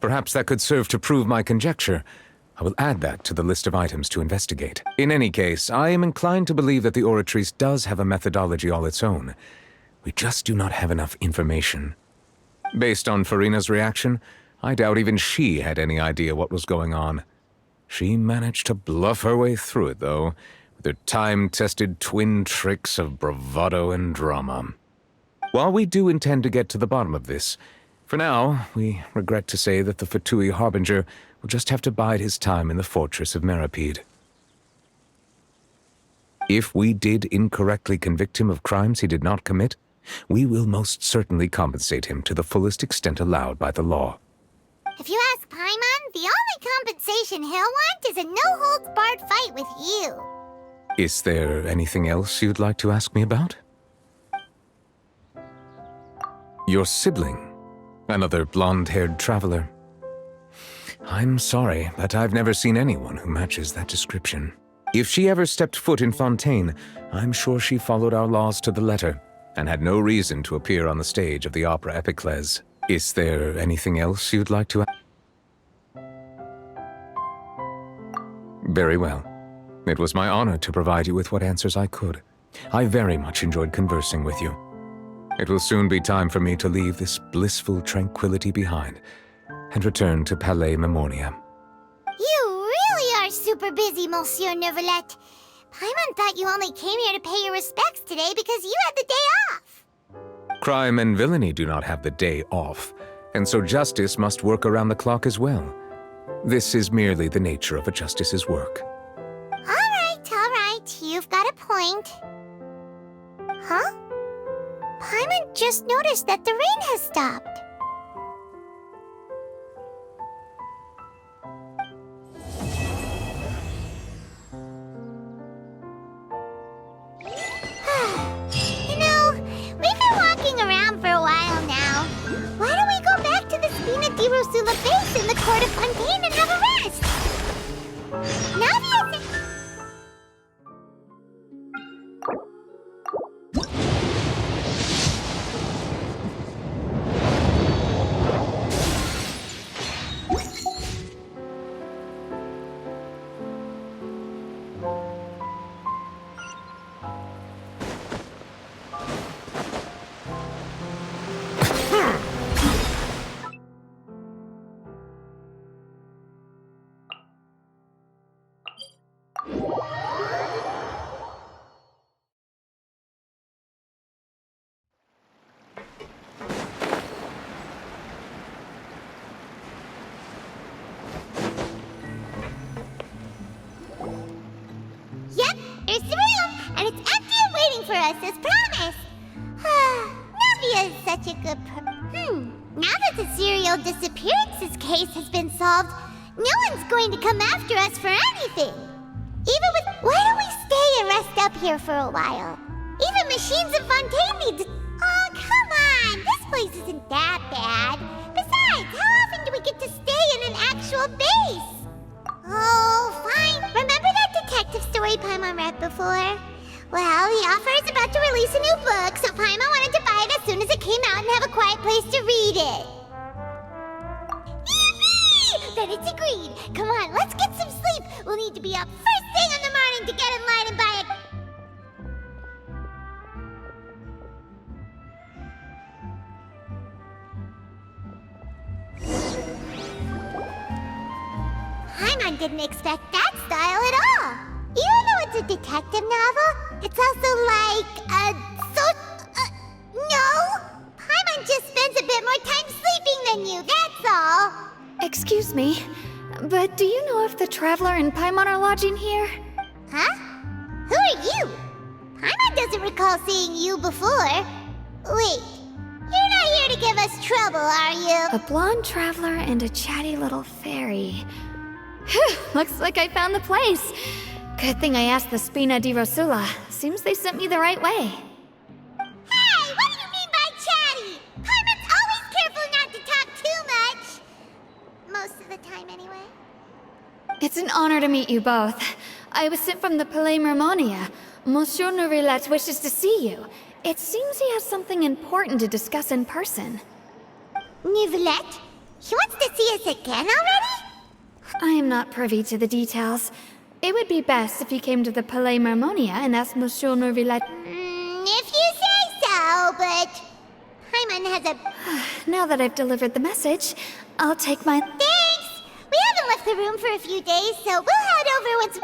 Perhaps that could serve to prove my conjecture. I will add that to the list of items to investigate. In any case, I am inclined to believe that the Oratrice does have a methodology all its own. We just do not have enough information. Based on Furina's reaction, I doubt even she had any idea what was going on. She managed to bluff her way through it, though, with her time-tested twin tricks of bravado and drama. While we do intend to get to the bottom of this, for now, we regret to say that the Fatui Harbinger will just have to bide his time in the fortress of Meripede. If we did incorrectly convict him of crimes he did not commit, we will most certainly compensate him to the fullest extent allowed by the law. If you ask Paimon, the only compensation he'll want is a no-holds-barred fight with you. Is there anything else you'd like to ask me about? Your sibling, another blonde-haired traveler. I'm sorry, but I've never seen anyone who matches that description. If she ever stepped foot in Fontaine, I'm sure she followed our laws to the letter and had no reason to appear on the stage of the opera Epiclese. Is there anything else you'd like to ask? Very well. It was my honor to provide you with what answers I could. I very much enjoyed conversing with you. It will soon be time for me to leave this blissful tranquility behind and return to Palais Mermonia. You really are super busy, Monsieur Neuvillette. Paimon thought you only came here to pay your respects today because you had the day off. Crime and villainy do not have the day off, and so justice must work around the clock as well. This is merely the nature of a justice's work. All right, you've got a point. Huh? Paimon just noticed that the rain has stopped. You know, we've been walking around for a while now. Why don't we go back to the Spina di Rosula base in the court of Fontaine and have a rest? Navia said... Yep, here's the room, and it's empty and waiting for us as promised. Navia is such a good Now that the serial disappearances case has been solved, no one's going to come after us for anything. Even with... Why don't we stay and rest up here for a while? Even Machines and Fontaine need to... Oh, come on! This place isn't that bad. Besides, how often do we get to stay in an actual base? Oh, fine. Remember that detective story Paimon read before? Well, the author is about to release a new book, so Paimon wanted to buy it as soon as it came out and have a quiet place to read it. Yippee! Then it's agreed. Come on, let's get some sleep. We'll need to be up first thing in the morning to get in line and buy it. Paimon didn't expect that style at all. Even though it's a detective novel, it's also like no! Paimon just spends a bit more time sleeping than you, that's all. Excuse me, but do you know if the Traveler and Paimon are lodging here? Huh? Who are you? Paimon doesn't recall seeing you before. Wait, you're not here to give us trouble, are you? A blonde traveler and a chatty little fairy. Phew, looks like I found the place. Good thing I asked the Spina di Rosula. Seems they sent me the right way. Hey, what do you mean by chatty? Paimon's always careful not to talk too much. Most of the time, anyway. It's an honor to meet you both. I was sent from the Palais Mermonia. Monsieur Neuvillette wishes to see you. It seems he has something important to discuss in person. Neuvillette? He wants to see us again already? I am not privy to the details. It would be best if you came to the Palais Mermonia and asked Monsieur Neuvillette. If you say so, but... Paimon has a... Now that I've delivered the message, I'll take my... Thanks! We haven't left the room for a few days, so we'll head over once...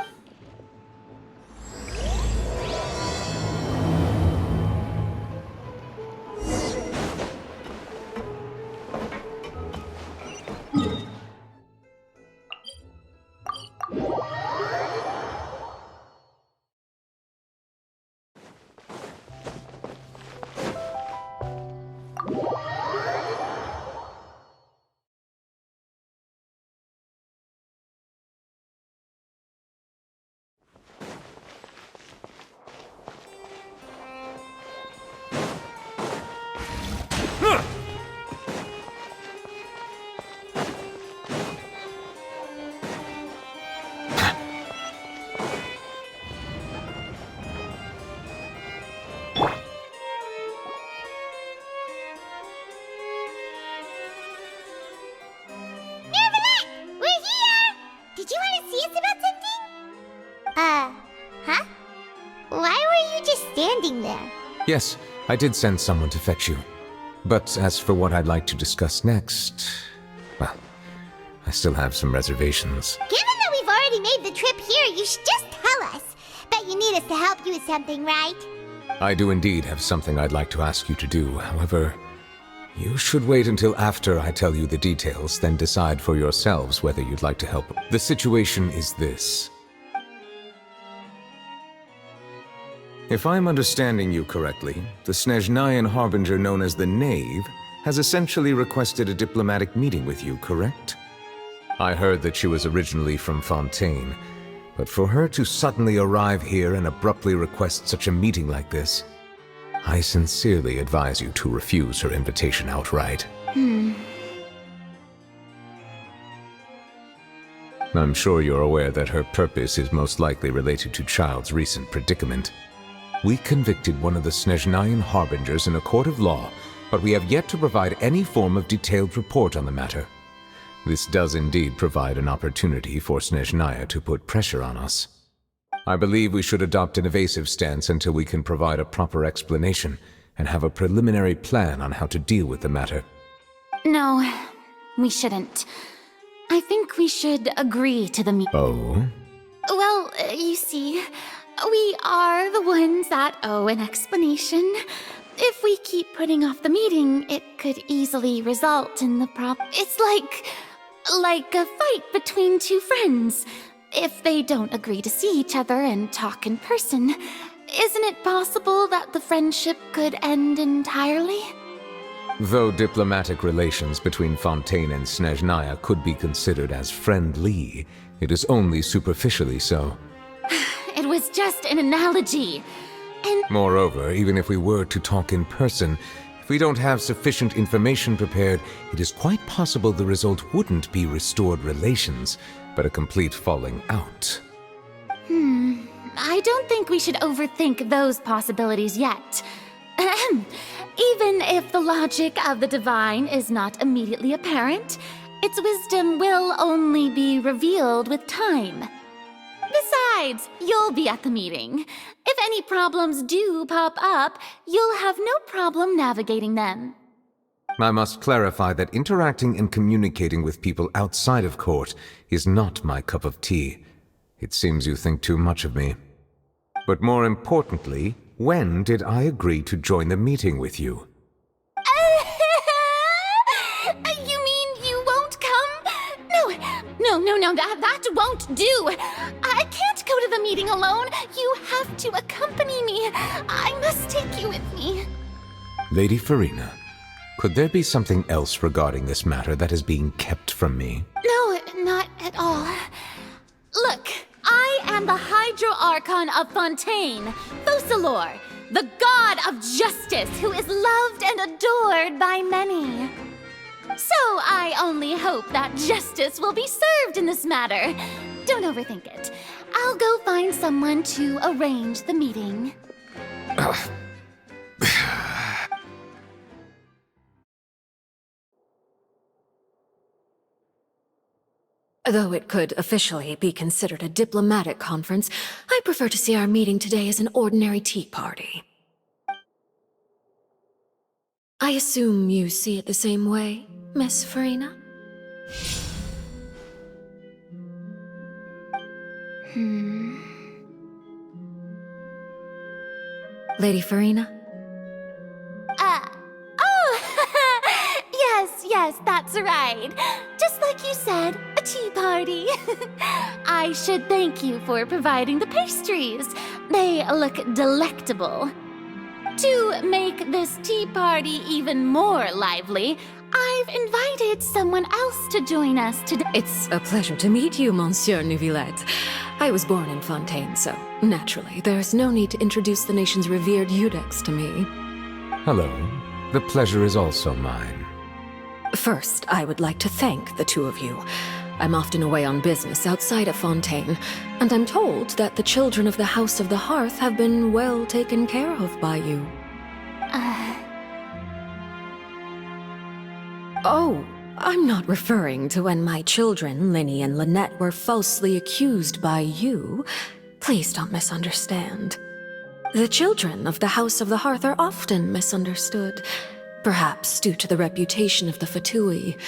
see us about something? Huh? Why were you just standing there? Yes, I did send someone to fetch you. But as for what I'd like to discuss next, well, I still have some reservations. Given that we've already made the trip here, you should just tell us. Bet you need us to help you with something, right? I do indeed have something I'd like to ask you to do. However, you should wait until after I tell you the details, then decide for yourselves whether you'd like to help. The situation is this. If I'm understanding you correctly, the Snezhnayan Harbinger known as the Knave has essentially requested a diplomatic meeting with you, correct? I heard that she was originally from Fontaine, but for her to suddenly arrive here and abruptly request such a meeting like this, I sincerely advise you to refuse her invitation outright. I'm sure you're aware that her purpose is most likely related to Child's recent predicament. We convicted one of the Snezhnayan Harbingers in a court of law, but we have yet to provide any form of detailed report on the matter. This does indeed provide an opportunity for Snezhnaya to put pressure on us. I believe we should adopt an evasive stance until we can provide a proper explanation and have a preliminary plan on how to deal with the matter. No, we shouldn't. I think we should agree to the meeting. Oh? Well, you see, we are the ones that owe an explanation. If we keep putting off the meeting, it could easily result in the problem. It's like a fight between two friends. If they don't agree to see each other and talk in person, isn't it possible that the friendship could end entirely? Though diplomatic relations between Fontaine and Snezhnaya could be considered as friendly, it is only superficially so. It was just an analogy. And Moreover, even if we were to talk in person, if we don't have sufficient information prepared, it is quite possible the result wouldn't be restored relations, but a complete falling out. I don't think we should overthink those possibilities yet. Even if the logic of the divine is not immediately apparent, its wisdom will only be revealed with time. Besides, you'll be at the meeting. If any problems do pop up, you'll have no problem navigating them. I must clarify that interacting and communicating with people outside of court is not my cup of tea. It seems you think too much of me. But more importantly, when did I agree to join the meeting with you? You mean you won't come? No, that won't do. I can't go to the meeting alone. You have to accompany me. I must take you with me. Lady Furina, could there be something else regarding this matter that is being kept from me? No, not at all. Look, I am the Hydro-Archon of Fontaine, Focalor, the god of justice who is loved and adored by many. So I only hope that justice will be served in this matter. Don't overthink it. I'll go find someone to arrange the meeting. Though it could officially be considered a diplomatic conference, I prefer to see our meeting today as an ordinary tea party. I assume you see it the same way, Miss Furina? Lady Furina? Yes, that's right. Just like you said, a tea party. I should thank you for providing the pastries. They look delectable. To make this tea party even more lively, I've invited someone else to join us today. It's a pleasure to meet you, Monsieur Neuvillette. I was born in Fontaine, so naturally, there's no need to introduce the nation's revered Iudex to me. Hello. The pleasure is also mine. First, I would like to thank the two of you. I'm often away on business outside of Fontaine, and I'm told that the children of the House of the Hearth have been well taken care of by you. Oh, I'm not referring to when my children, Linny and Lynette, were falsely accused by you. Please don't misunderstand. The children of the House of the Hearth are often misunderstood, perhaps due to the reputation of the Fatui.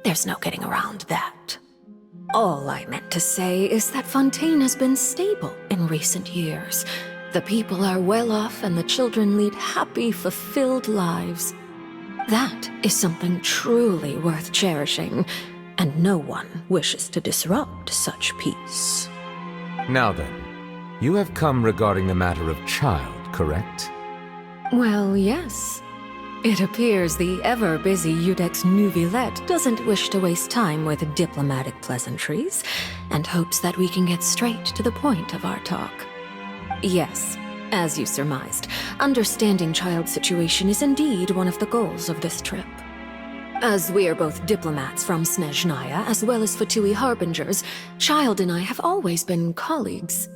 There's no getting around that. All I meant to say is that Fontaine has been stable in recent years. The people are well off and the children lead happy, fulfilled lives. That is something truly worth cherishing, and no one wishes to disrupt such peace. Now then, you have come regarding the matter of Child, correct? Well, yes. It appears the ever-busy Iudex Neuvillette doesn't wish to waste time with diplomatic pleasantries, and hopes that we can get straight to the point of our talk. Yes, as you surmised, understanding Child's situation is indeed one of the goals of this trip. As we are both diplomats from Snezhnaya, as well as Fatui Harbingers, Child and I have always been colleagues.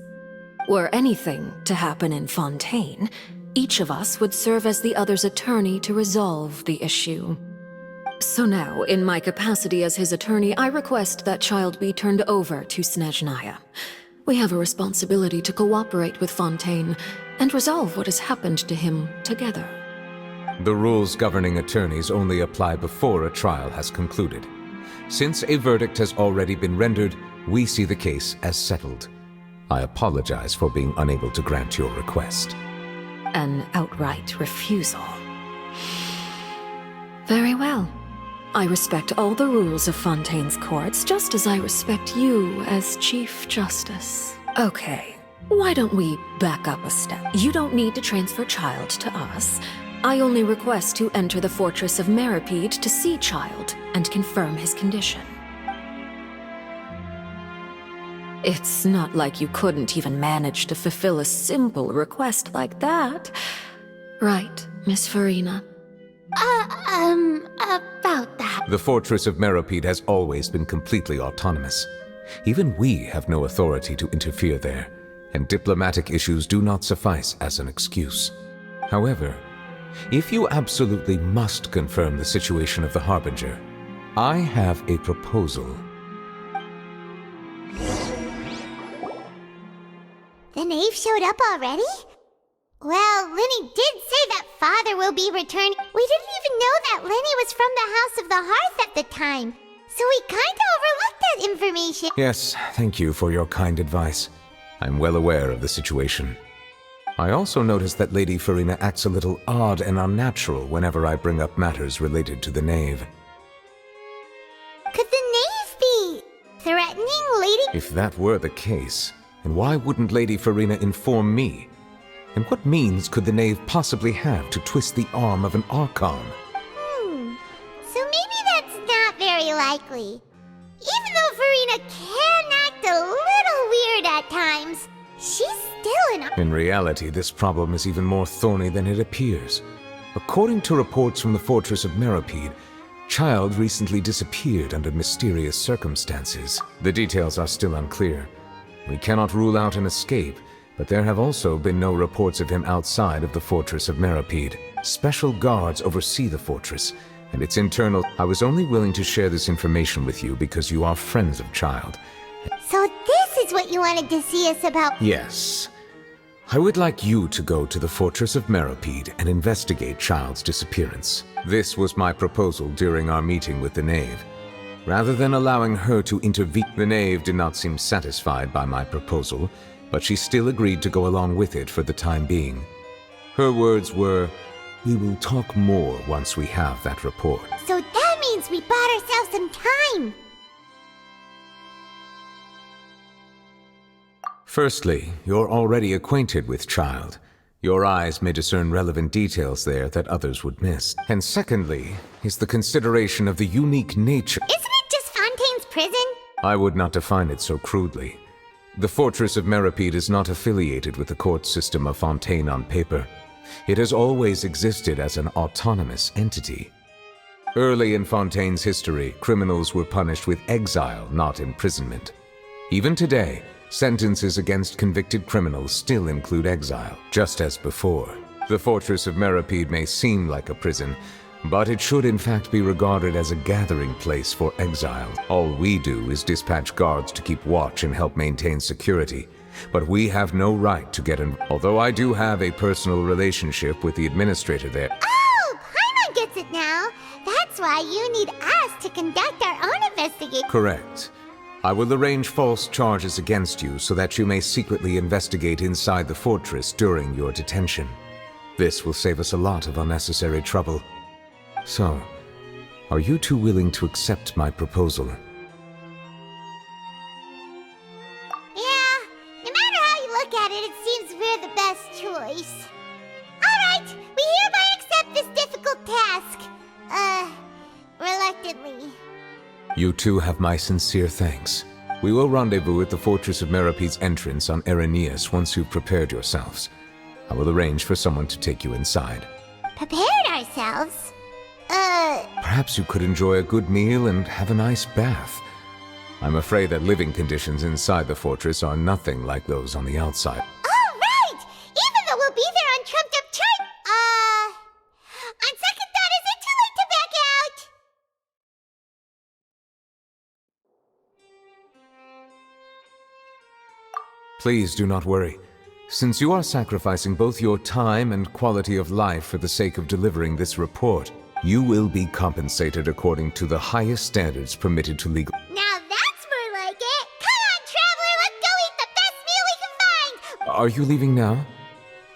Were anything to happen in Fontaine, each of us would serve as the other's attorney to resolve the issue. So now, in my capacity as his attorney, I request that Child be turned over to Snezhnaya. We have a responsibility to cooperate with Fontaine and resolve what has happened to him together. The rules governing attorneys only apply before a trial has concluded. Since a verdict has already been rendered, we see the case as settled. I apologize for being unable to grant your request. An outright refusal. Very well. I respect all the rules of Fontaine's courts, just as I respect you as Chief Justice. Okay, why don't we back up a step? You don't need to transfer Child to us. I only request to enter the Fortress of Meripede to see Child and confirm his condition. It's not like you couldn't even manage to fulfill a simple request like that. Right, Miss Farina? About that. The Fortress of Meripede has always been completely autonomous. Even we have no authority to interfere there, and diplomatic issues do not suffice as an excuse. However, if you absolutely must confirm the situation of the Harbinger, I have a proposal. The knave showed up already? Well, Linny did say that Father will be returning. We didn't even know that Linny was from the House of the Hearth at the time, so we kinda overlooked that information. Yes, thank you for your kind advice. I'm well aware of the situation. I also noticed that Lady Farina acts a little odd and unnatural whenever I bring up matters related to the knave. Could the knave be threatening Lady... If that were the case, then why wouldn't Lady Farina inform me? And what means could the knave possibly have to twist the arm of an Archon? So maybe that's not very likely. Even though Farina can act a little weird at times, she's still an... In reality, this problem is even more thorny than it appears. According to reports from the Fortress of Meripede, Child recently disappeared under mysterious circumstances. The details are still unclear. We cannot rule out an escape, but there have also been no reports of him outside of the Fortress of Meripede. Special guards oversee the fortress, and its internal... I was only willing to share this information with you because you are friends of Child. So this is what you wanted to see us about? Yes. I would like you to go to the Fortress of Meripede and investigate Child's disappearance. This was my proposal during our meeting with the knave. Rather than allowing her to intervene, the knave did not seem satisfied by my proposal, but she still agreed to go along with it for the time being. Her words were, "We will talk more once we have that report." So that means we bought ourselves some time! Firstly, you're already acquainted with Child. Your eyes may discern relevant details there that others would miss. And secondly, is the consideration of the unique nature... Isn't it just Fontaine's prison? I would not define it so crudely. The Fortress of Meripede is not affiliated with the court system of Fontaine on paper. It has always existed as an autonomous entity. Early in Fontaine's history, criminals were punished with exile, not imprisonment. Even today, sentences against convicted criminals still include exile, just as before. The Fortress of Meripede may seem like a prison, But it should in fact be regarded as a gathering place for exiles. All we do is dispatch guards to keep watch and help maintain security. But we have no right to get involved. Although I do have a personal relationship with the administrator there. Oh, Paimon gets it now. That's why you need us to conduct our own investigation. Correct. I will arrange false charges against you so that you may secretly investigate inside the fortress during your detention. This will save us a lot of unnecessary trouble. So, are you two willing to accept my proposal? Yeah, no matter how you look at it, it seems we're the best choice. Alright, we hereby accept this difficult task. Reluctantly. You two have my sincere thanks. We will rendezvous at the Fortress of Meropede's entrance on Erinius once you've prepared yourselves. I will arrange for someone to take you inside. Prepared ourselves? Perhaps you could enjoy a good meal and have a nice bath. I'm afraid that living conditions inside the fortress are nothing like those on the outside. Oh, right! Even though we'll be there on trumped-up charge... On second thought, is it too late to back out? Please do not worry. Since you are sacrificing both your time and quality of life for the sake of delivering this report, you will be compensated according to the highest standards permitted to legal. Now that's more like it! Come on, Traveler, let's go eat the best meal we can find! Are you leaving now?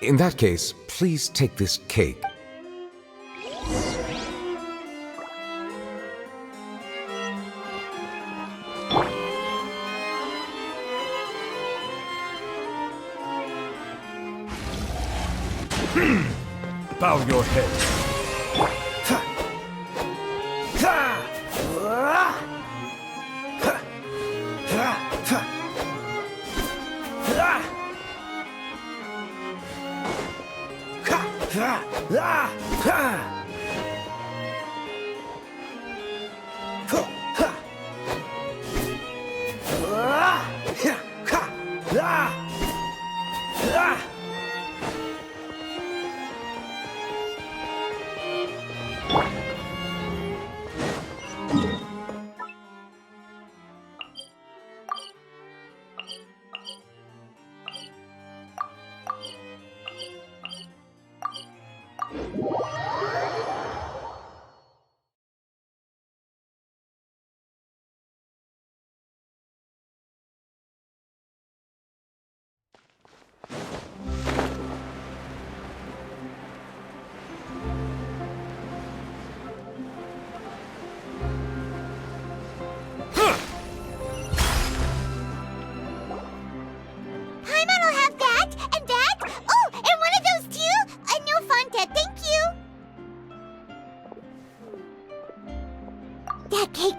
In that case, please take this cake. Bow your head.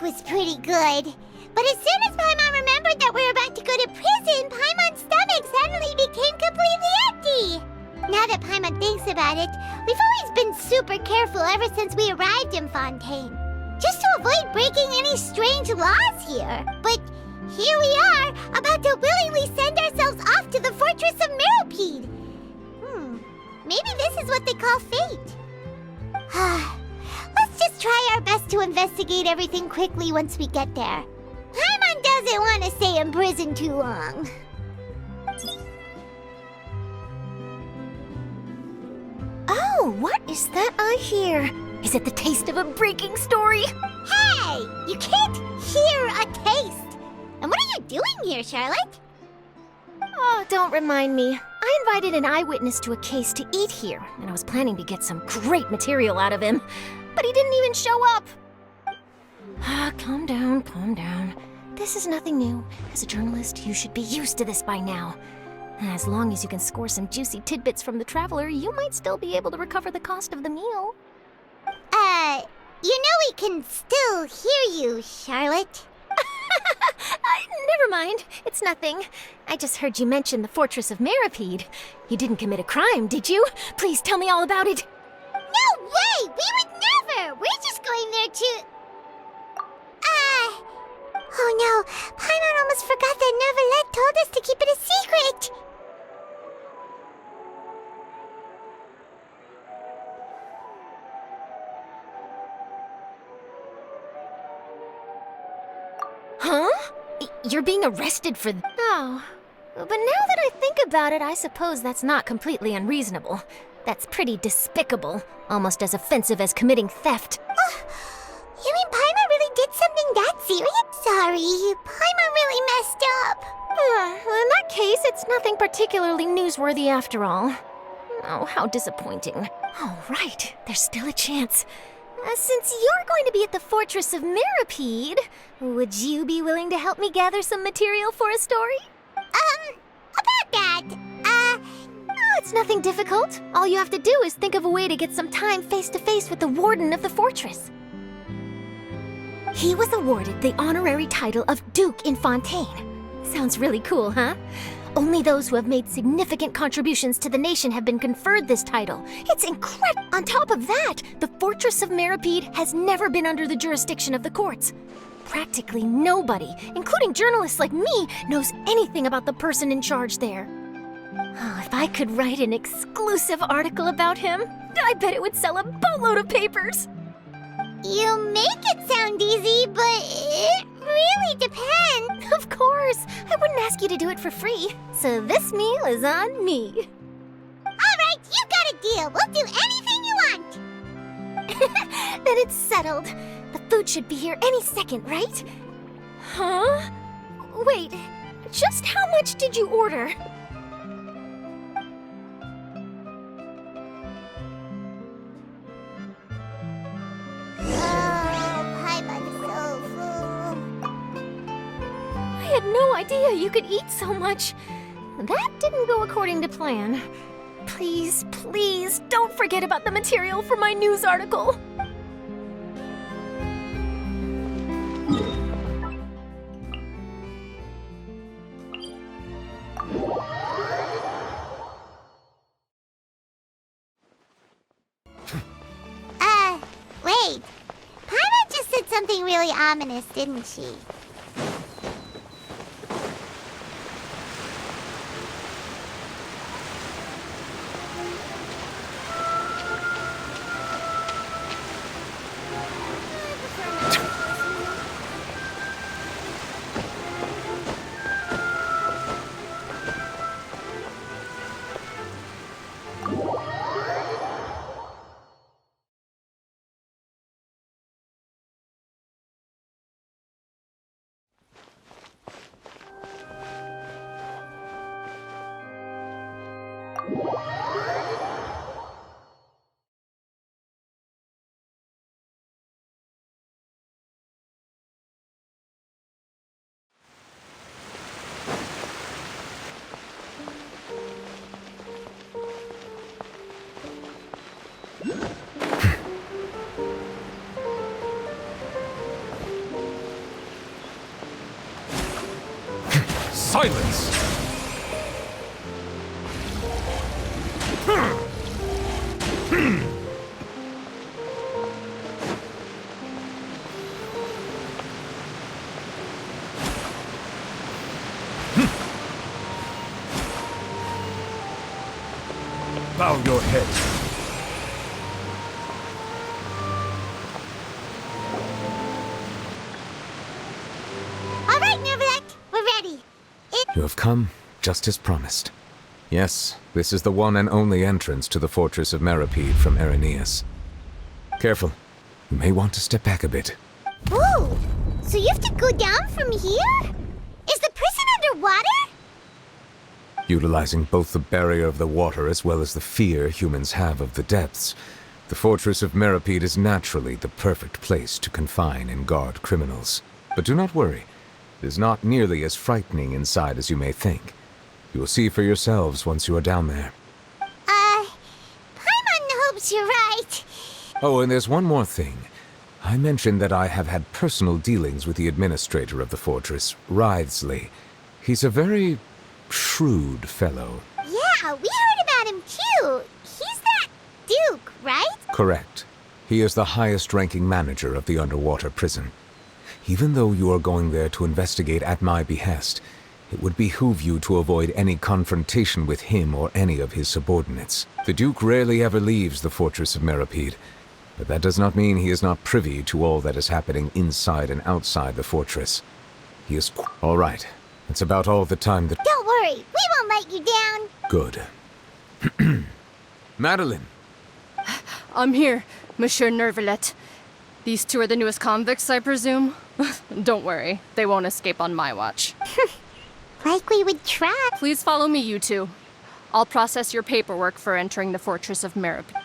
Was pretty good. But as soon as Paimon remembered that we were about to go to prison, Paimon's stomach suddenly became completely empty. Now that Paimon thinks about it, we've always been super careful ever since we arrived in Fontaine. Just to avoid breaking any strange laws here. But here we are, about to willingly send ourselves off to the Fortress of Meropede. Maybe this is what they call fate. Let's just try our best to investigate everything quickly once we get there. Paimon doesn't want to stay in prison too long. Oh, what is that I hear? Is it the taste of a breaking story? Hey! You can't hear a taste! And what are you doing here, Charlotte? Oh, don't remind me. I invited an eyewitness to a case to eat here, and I was planning to get some great material out of him. But he didn't even show up. Calm down, calm down. This is nothing new. As a journalist, you should be used to this by now. As long as you can score some juicy tidbits from the Traveler, you might still be able to recover the cost of the meal. You know we can still hear you, Charlotte. Never mind. It's nothing. I just heard you mention the Fortress of Meropede. You didn't commit a crime, did you? Please tell me all about it. No way! We would never! We're just going there to... Oh no, Paimon almost forgot that Neuvillette told us to keep it a secret! You're being arrested for... Oh. But now that I think about it, I suppose that's not completely unreasonable. That's pretty despicable. Almost as offensive as committing theft. You mean Paimon really did something that serious? Sorry, Paimon really messed up. Well, in that case, it's nothing particularly newsworthy after all. Oh, how disappointing. Oh, right. There's still a chance. Since you're going to be at the Fortress of Mirapede, would you be willing to help me gather some material for a story? About that, Oh, it's nothing difficult. All you have to do is think of a way to get some time face-to-face with the Warden of the Fortress. He was awarded the honorary title of Duke in Fontaine. Sounds really cool, huh? Only those who have made significant contributions to the nation have been conferred this title. It's incredible! On top of that, the Fortress of Mirapede has never been under the jurisdiction of the courts. Practically nobody, including journalists like me, knows anything about the person in charge there. Oh, if I could write an exclusive article about him, I bet it would sell a boatload of papers. You make it sound easy, but it really depends. Of course, I wouldn't ask you to do it for free, so this meal is on me. Alright, you got a deal. We'll do anything you want. Then it's settled. The food should be here any second, right? Huh? Wait, just how much did you order? I had no idea you could eat so much. That didn't go according to plan. Please, please, don't forget about the material for my news article. Wait. Paimon just said something really ominous, didn't she? Silence! Bow your head. All right, Neuvillette, we're ready. You have come, just as promised. Yes, this is the one and only entrance to the Fortress of Mirapede from Erineus. Careful. You may want to step back a bit. Whoa! So you have to go down from here? Is the prison underwater? Utilizing both the barrier of the water as well as the fear humans have of the depths, the Fortress of Mirapede is naturally the perfect place to confine and guard criminals. But do not worry. It is not nearly as frightening inside as you may think. You will see for yourselves once you are down there. Paimon hopes you're right. Oh, and there's one more thing. I mentioned that I have had personal dealings with the administrator of the fortress, Wriothesley. He's a very shrewd fellow. Yeah, we heard about him too. He's that Duke, right? Correct. He is the highest-ranking manager of the underwater prison. Even though you are going there to investigate at my behest, it would behoove you to avoid any confrontation with him or any of his subordinates. The Duke rarely ever leaves the Fortress of Mirapede, but that does not mean he is not privy to all that is happening inside and outside the fortress. He is... All right. It's about all the time that... Don't worry, we won't let you down. Good. Madeline! I'm here, Monsieur Nervalet. These two are the newest convicts, I presume? Don't worry, they won't escape on my watch. Like we would try. Please follow me, you two. I'll process your paperwork for entering the Fortress of Meripede.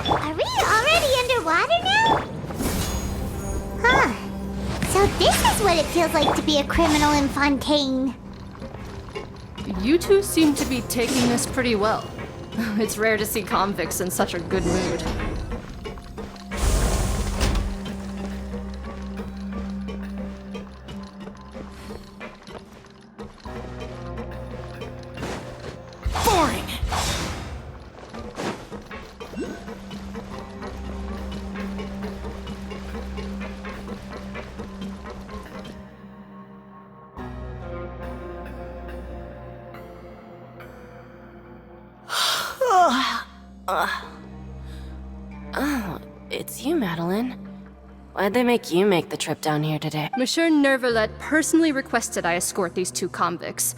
Are we already underwater now? Huh. So this is what it feels like to be a criminal in Fontaine. You two seem to be taking this pretty well. It's rare to see convicts in such a good mood. Boring! Oh, it's you, Madeline. Why'd they make you make the trip down here today? Monsieur Nervalet personally requested I escort these two convicts.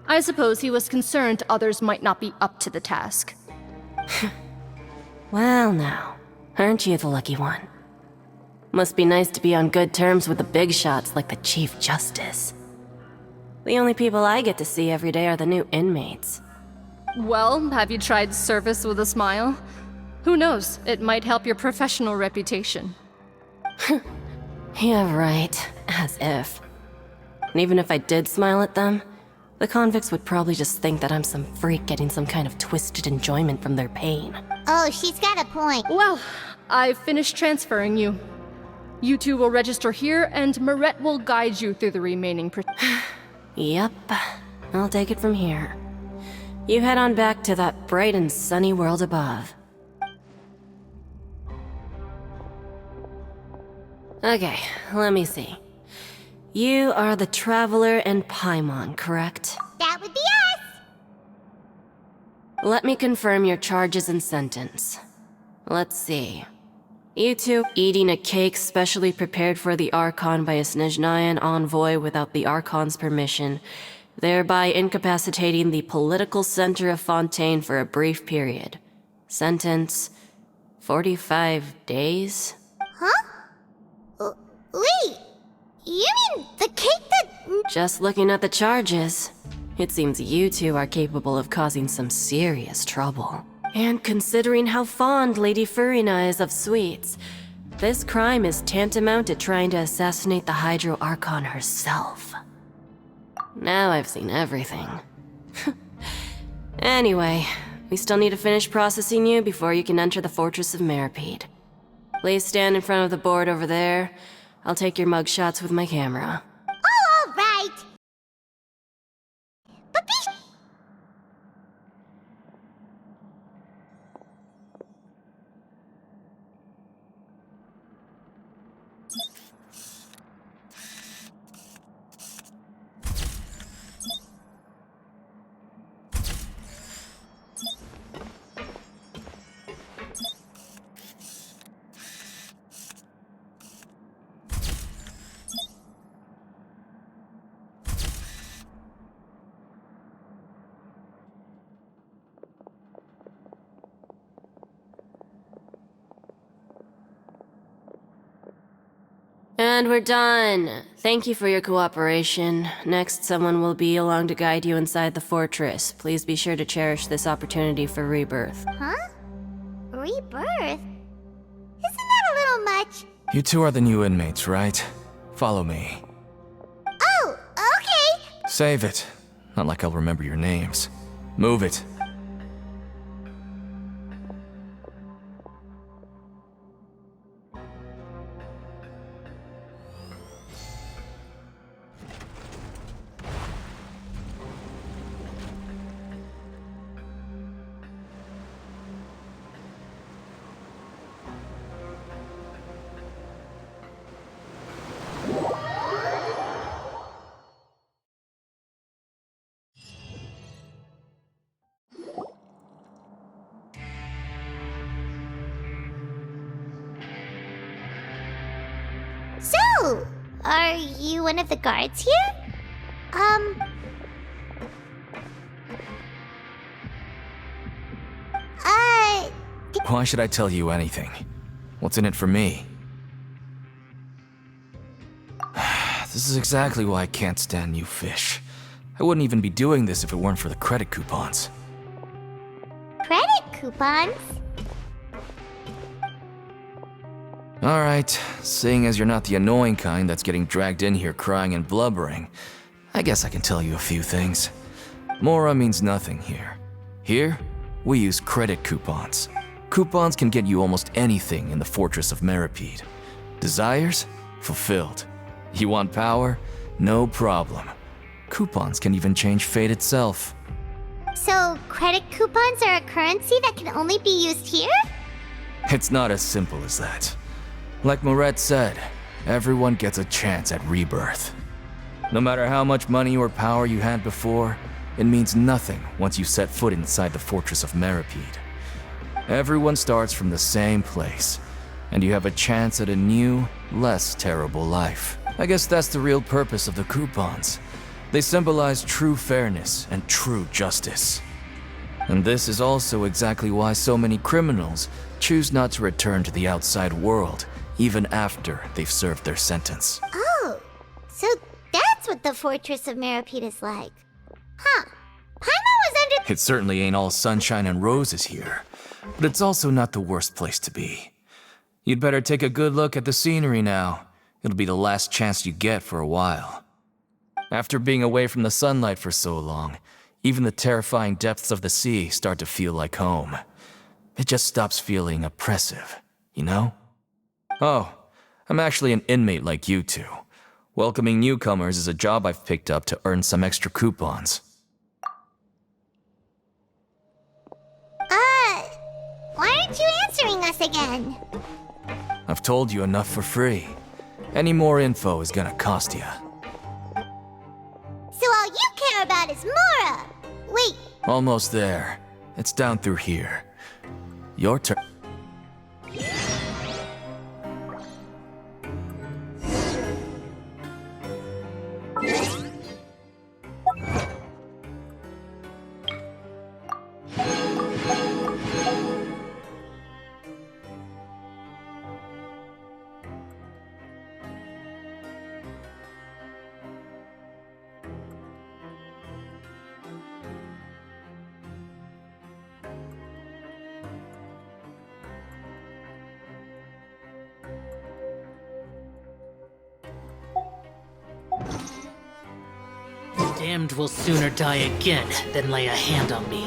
I suppose he was concerned others might not be up to the task. Well now, aren't you the lucky one? Must be nice to be on good terms with the big shots like the Chief Justice. The only people I get to see every day are the new inmates. Well, have you tried service with a smile? Who knows, it might help your professional reputation. Yeah, right. As if. And even if I did smile at them, the convicts would probably just think that I'm some freak getting some kind of twisted enjoyment from their pain. Oh, she's got a point. Well, I've finished transferring you. You two will register here, and Marette will guide you through the remaining Yep. I'll take it from here. You head on back to that bright and sunny world above. Okay, let me see. You are the Traveler and Paimon, correct? That would be us! Let me confirm your charges and sentence. Let's see. You two eating a cake specially prepared for the Archon by a Snezhnayan envoy without the Archon's permission, thereby incapacitating the political center of Fontaine for a brief period. Sentence: 45 days? Huh? Wait, you mean the cake that... Just looking at the charges, it seems you two are capable of causing some serious trouble. And considering how fond Lady Furina is of sweets, this crime is tantamount to trying to assassinate the Hydro Archon herself. Now I've seen everything. Anyway, we still need to finish processing you before you can enter the Fortress of Meripede. Please stand in front of the board over there. I'll take your mugshots with my camera. Oh, all right! But be... And we're done. Thank you for your cooperation. Next, someone will be along to guide you inside the fortress. Please be sure to cherish this opportunity for rebirth. Huh? Rebirth? Isn't that a little much? You two are the new inmates, right? Follow me. Oh, okay! Save it. Not like I'll remember your names. Move it. So, are you one of the guards here? Why should I tell you anything? What's in it for me? This is exactly why I can't stand new fish. I wouldn't even be doing this if it weren't for the credit coupons. Credit coupons? Alright, seeing as you're not the annoying kind that's getting dragged in here crying and blubbering, I guess I can tell you a few things. Mora means nothing here. Here, we use credit coupons. Coupons can get you almost anything in the Fortress of Meripede. Desires? Fulfilled. You want power? No problem. Coupons can even change fate itself. So, credit coupons are a currency that can only be used here? It's not as simple as that. Like Moret said, everyone gets a chance at rebirth. No matter how much money or power you had before, it means nothing once you set foot inside the Fortress of Meripede. Everyone starts from the same place, and you have a chance at a new, less terrible life. I guess that's the real purpose of the coupons. They symbolize true fairness and true justice. And this is also exactly why so many criminals choose not to return to the outside world, even after they've served their sentence. Oh, so that's what the Fortress of Meripede is like. Huh. Paimon was under— It certainly ain't all sunshine and roses here, but it's also not the worst place to be. You'd better take a good look at the scenery now. It'll be the last chance you get for a while. After being away from the sunlight for so long, even the terrifying depths of the sea start to feel like home. It just stops feeling oppressive, you know? Oh, I'm actually an inmate like you two. Welcoming newcomers is a job I've picked up to earn some extra coupons. Why aren't you answering us again? I've told you enough for free. Any more info is gonna cost you. So all you care about is Mora! Wait, Almost there. It's down through here. Your turn. Damned will sooner die again than lay a hand on me.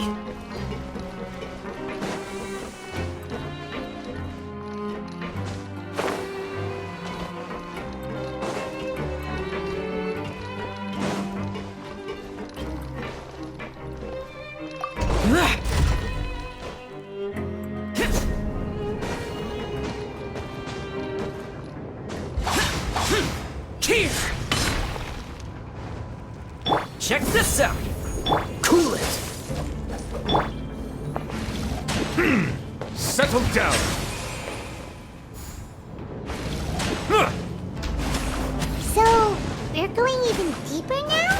Here! Check this out! Cool it! Settle down! so we're going even deeper now?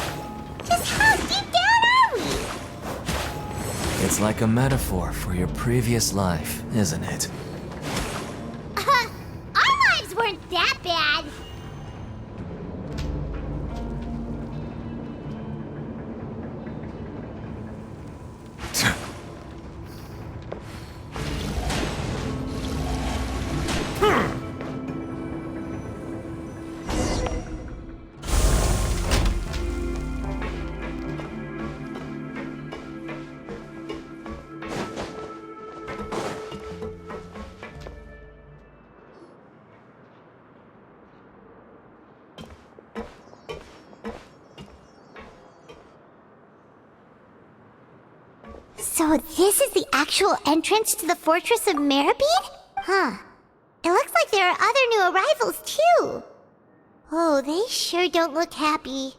Just how deep down are we? It's like a metaphor for your previous life, isn't it? Our lives weren't that bad. So this is the actual entrance to the Fortress of Meripede? Huh. It looks like there are other new arrivals, too. Oh, they sure don't look happy.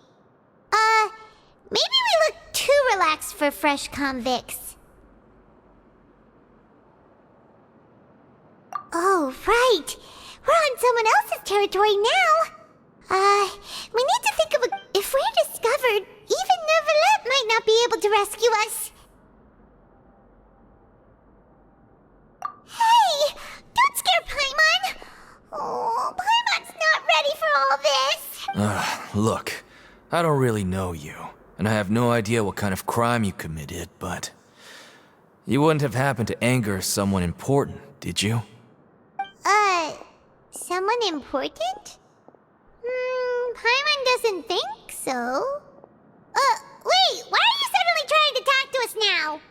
Maybe we look too relaxed for fresh convicts. Oh, right. We're on someone else's territory now. We need to think of if we're discovered, even Neuvillette might not be able to rescue us. Hey! Don't scare Paimon! Oh, Paimon's not ready for all this! Look, I don't really know you, and I have no idea what kind of crime you committed, but... You wouldn't have happened to anger someone important, did you? Someone important? Paimon doesn't think so. Wait, why are you suddenly trying to talk to us now?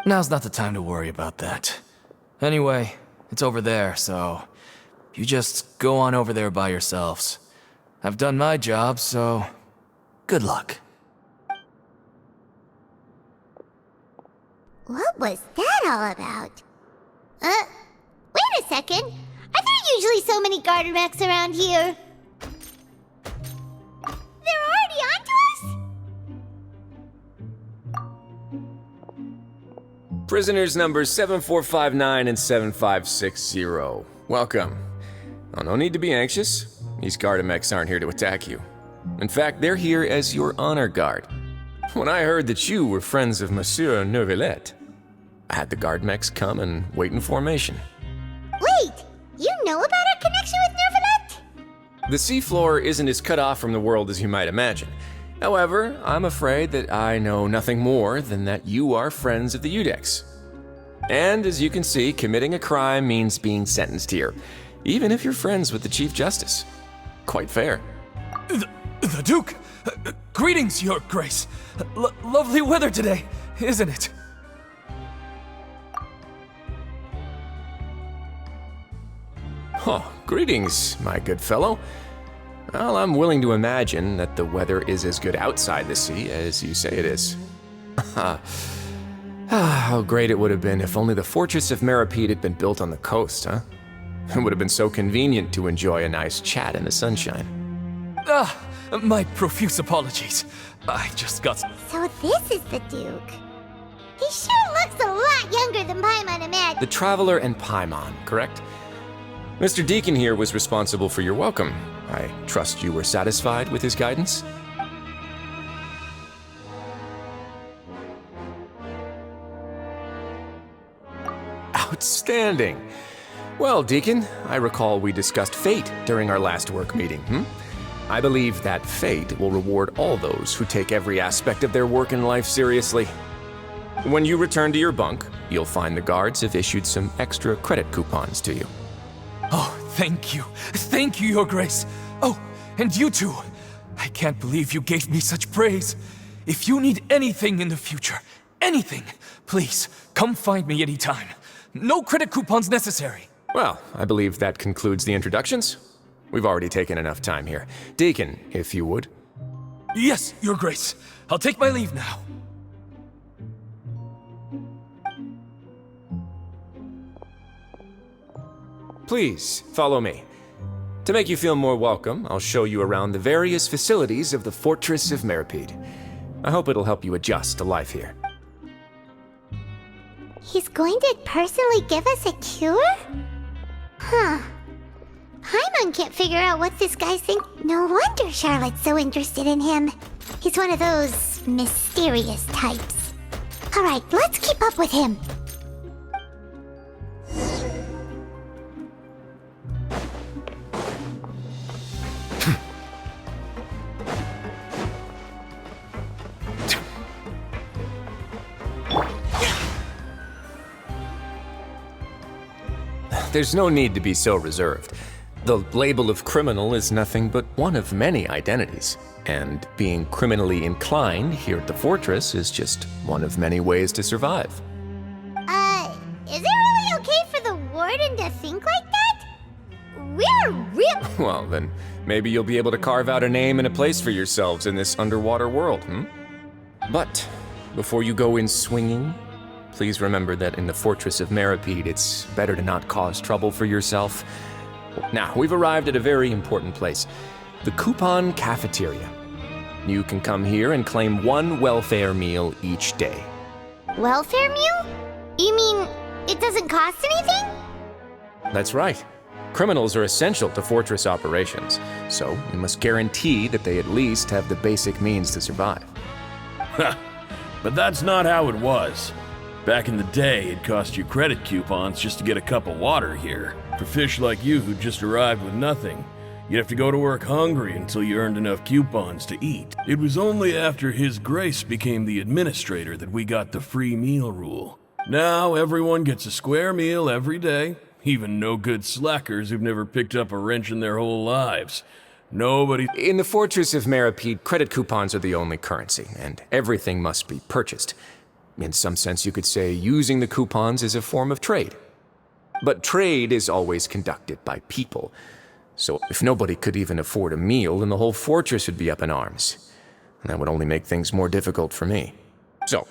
Now's not the time to worry about that. Anyway, it's over there, so... You just go on over there by yourselves. I've done my job, so... Good luck. What was that all about? Wait a second. Are there usually so many Gardemex around here? They're already onto us? Prisoners numbers 7459 and 7560. Welcome. Oh, no need to be anxious. These Gardemex aren't here to attack you. In fact, they're here as your honor guard. When I heard that you were friends of Monsieur Neuvillette, I had the Gardemex come and wait in formation. Wait! You know about our connection with Neuvillette? The seafloor isn't as cut off from the world as you might imagine. However, I'm afraid that I know nothing more than that you are friends of the Iudex. And as you can see, committing a crime means being sentenced here, even if you're friends with the Chief Justice. Quite fair. The Duke! Greetings, Your Grace! Lovely weather today, isn't it? Oh, greetings, my good fellow. Well, I'm willing to imagine that the weather is as good outside the sea as you say it is. How great it would have been if only the Fortress of Meripede had been built on the coast, huh? It would have been so convenient to enjoy a nice chat in the sunshine. My profuse apologies. I just got... So this is the Duke. He sure looks a lot younger than Paimon imagined. The Traveler and Paimon, correct? Mr. Deacon here was responsible for your welcome. I trust you were satisfied with his guidance? Outstanding! Well, Deacon, I recall we discussed fate during our last work meeting, I believe that fate will reward all those who take every aspect of their work in life seriously. When you return to your bunk, you'll find the guards have issued some extra credit coupons to you. Oh, thank you. Thank you, Your Grace. Oh, and you too. I can't believe you gave me such praise. If you need anything in the future, anything, please, come find me anytime. No credit coupons necessary. Well, I believe that concludes the introductions. We've already taken enough time here. Deacon, if you would. Yes, Your Grace. I'll take my leave now. Please, follow me. To make you feel more welcome, I'll show you around the various facilities of the Fortress of Meripede. I hope it'll help you adjust to life here. He's going to personally give us a cure? Huh. Paimon can't figure out what this guy's thinking. No wonder Charlotte's so interested in him. He's one of those mysterious types. Alright, let's keep up with him. There's no need to be so reserved. The label of criminal is nothing but one of many identities, and being criminally inclined here at the Fortress is just one of many ways to survive. Is it really okay for the Warden to think like that? We're real— Well, then maybe you'll be able to carve out a name and a place for yourselves in this underwater world, But before you go in swinging, please remember that in the Fortress of Meripede, it's better to not cause trouble for yourself. Now, we've arrived at a very important place, the Coupon Cafeteria. You can come here and claim 1 welfare meal each day. Welfare meal? You mean it doesn't cost anything? That's right. Criminals are essential to Fortress operations, so we must guarantee that they at least have the basic means to survive. But that's not how it was. Back in the day, it cost you credit coupons just to get a cup of water here. For fish like you who just arrived with nothing, you'd have to go to work hungry until you earned enough coupons to eat. It was only after His Grace became the administrator that we got the free meal rule. Now everyone gets a square meal every day, even no-good slackers who've never picked up a wrench in their whole lives. Nobody... In the Fortress of Meripede, credit coupons are the only currency, and everything must be purchased. In some sense, you could say using the coupons is a form of trade. But trade is always conducted by people. So if nobody could even afford a meal, then the whole fortress would be up in arms. And that would only make things more difficult for me. So,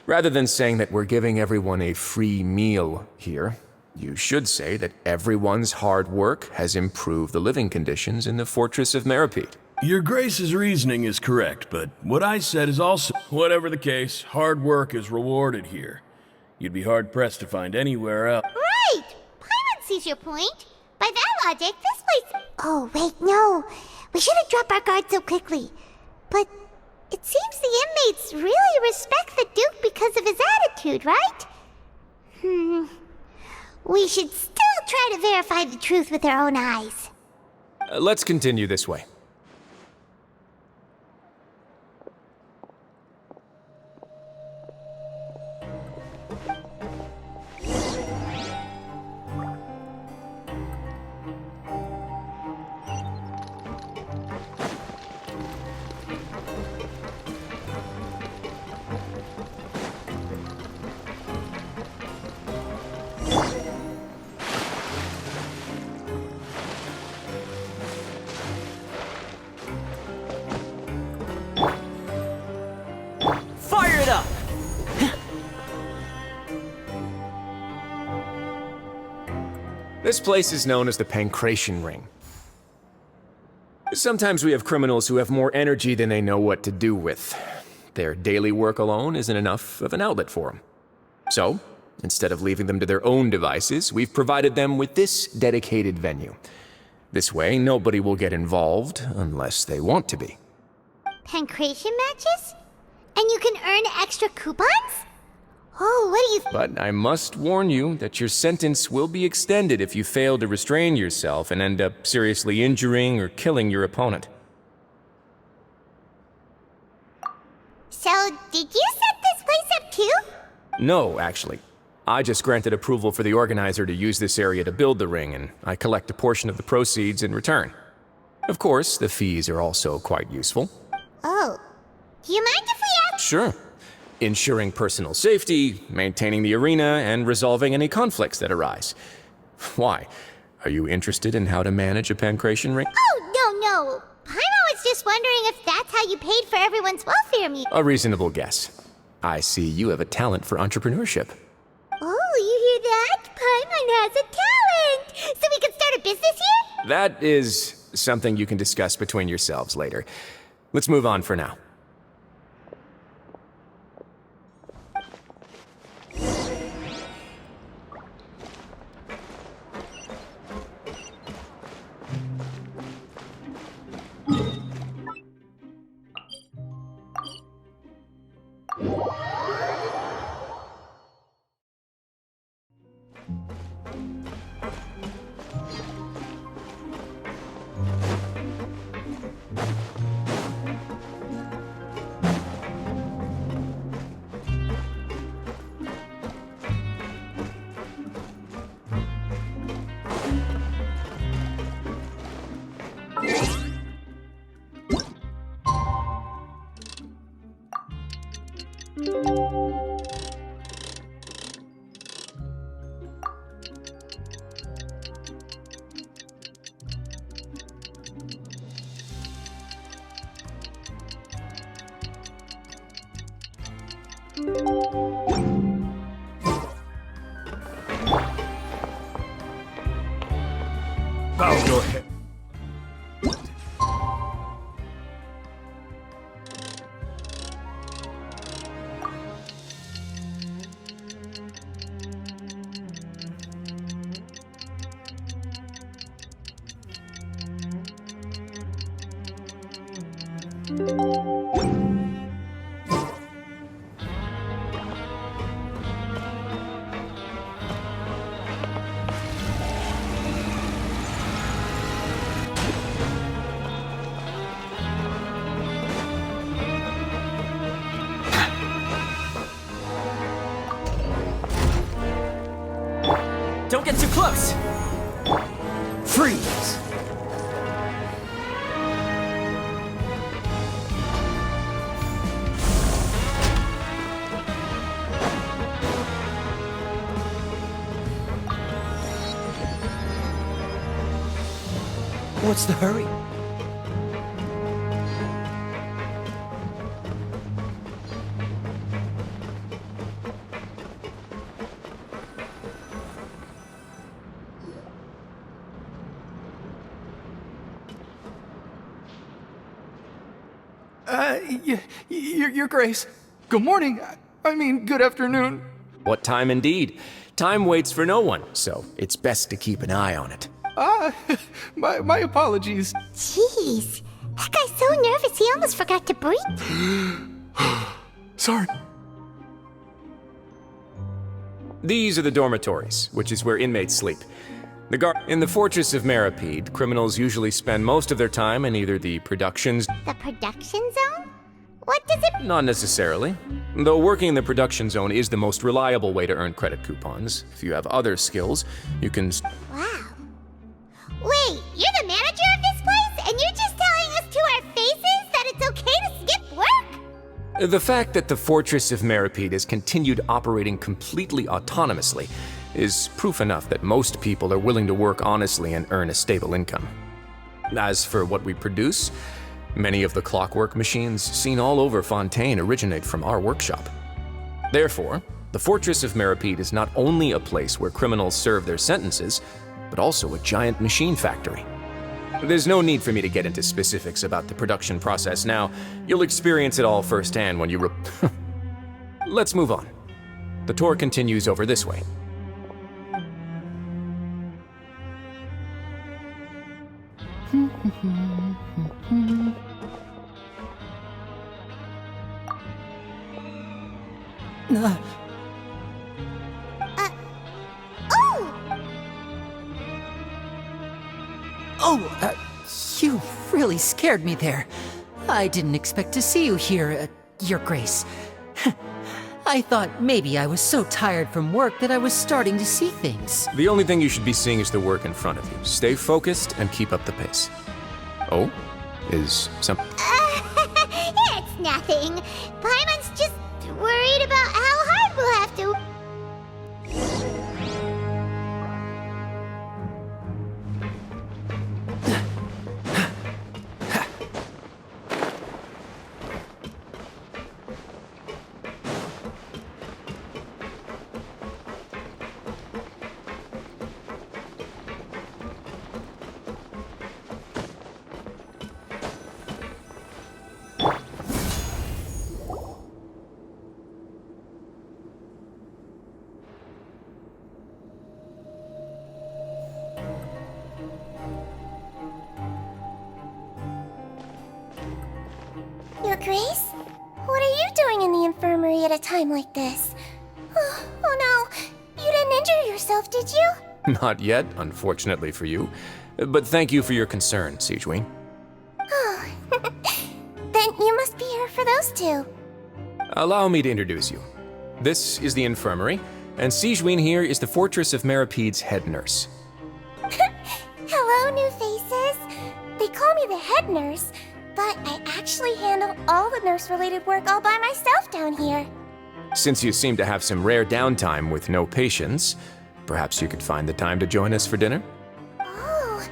rather than saying that we're giving everyone a free meal here, you should say that everyone's hard work has improved the living conditions in the Fortress of Meripede. Your Grace's reasoning is correct, but what I said is also... Whatever the case, hard work is rewarded here. You'd be hard-pressed to find anywhere else. Right! Paimon sees your point. By that logic, this place... Oh, wait, no. We shouldn't drop our guard so quickly. But it seems the inmates really respect the Duke because of his attitude, right? We should still try to verify the truth with our own eyes. Let's continue this way. Fire it up! This place is known as the Pancration Ring. Sometimes we have criminals who have more energy than they know what to do with. Their daily work alone isn't enough of an outlet for them. So, instead of leaving them to their own devices, we've provided them with this dedicated venue. This way, nobody will get involved unless they want to be. Pancration matches? And you can earn extra coupons? Oh, what do you... But I must warn you that your sentence will be extended if you fail to restrain yourself and end up seriously injuring or killing your opponent. So, did you set this place up too? No, actually. I just granted approval for the organizer to use this area to build the ring, and I collect a portion of the proceeds in return. Of course, the fees are also quite useful. Oh. Do you mind if we ask... Sure. Ensuring personal safety, maintaining the arena, and resolving any conflicts that arise. Why? Are you interested in how to manage a pancration ring? Oh, no. Paimon was just wondering if that's how you paid for everyone's welfare meal. A reasonable guess. I see you have a talent for entrepreneurship. Oh, you hear that? Paimon has a talent! So we can start a business here? That is something you can discuss between yourselves later. Let's move on for now. I'll go ahead. Don't get too close! Freeze! What's the hurry? Your Grace. Good morning. I mean, good afternoon. What time indeed? Time waits for no one, so it's best to keep an eye on it. My apologies. Jeez, that guy's so nervous he almost forgot to breathe. Sorry. These are the dormitories, which is where inmates sleep. In the Fortress of Meripede, criminals usually spend most of their time in either the productions... The production zone? What does it... Not necessarily. Though working in the production zone is the most reliable way to earn credit coupons. If you have other skills, you can... Wow. Wait, you're the manager of this place? And you're just telling us to our faces that it's okay to skip work? The fact that the Fortress of Meripede has continued operating completely autonomously is proof enough that most people are willing to work honestly and earn a stable income. As for what we produce, many of the clockwork machines seen all over Fontaine originate from our workshop. Therefore, the Fortress of Meripede is not only a place where criminals serve their sentences, but also a giant machine factory. There's no need for me to get into specifics about the production process now. You'll experience it all firsthand when you Let's move on. The tour continues over this way. You really scared me there. I didn't expect to see you here, Your Grace. I thought maybe I was so tired from work that I was starting to see things. The only thing you should be seeing is the work in front of you. Stay focused and keep up the pace. Oh? Is some... It's nothing. Paimon's just worried about how hard we'll have to... Your Grace? What are you doing in the infirmary at a time like this? Oh no, you didn't injure yourself, did you? Not yet, unfortunately for you. But thank you for your concern, Sigewinne. Oh, then you must be here for those two. Allow me to introduce you. This is the infirmary, and Sigewinne here is the Fortress of Meripede's head nurse. Hello, new faces. They call me the head nurse, but I actually handle all the nurse-related work all by myself down here. Since you seem to have some rare downtime with no patients, perhaps you could find the time to join us for dinner? Oh,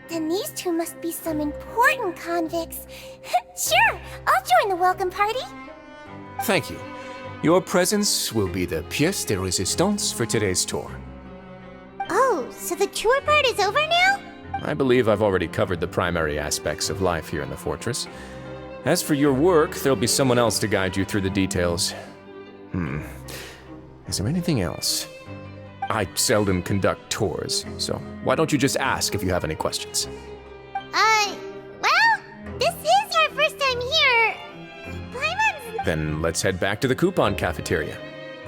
then these two must be some important convicts. Sure, I'll join the welcome party. Thank you. Your presence will be the pièce de résistance for today's tour. Oh, so the tour part is over now? I believe I've already covered the primary aspects of life here in the fortress. As for your work, there'll be someone else to guide you through the details. Is there anything else? I seldom conduct tours, so why don't you just ask if you have any questions? Well, this is your first time here. Paimon's... Then let's head back to the coupon cafeteria.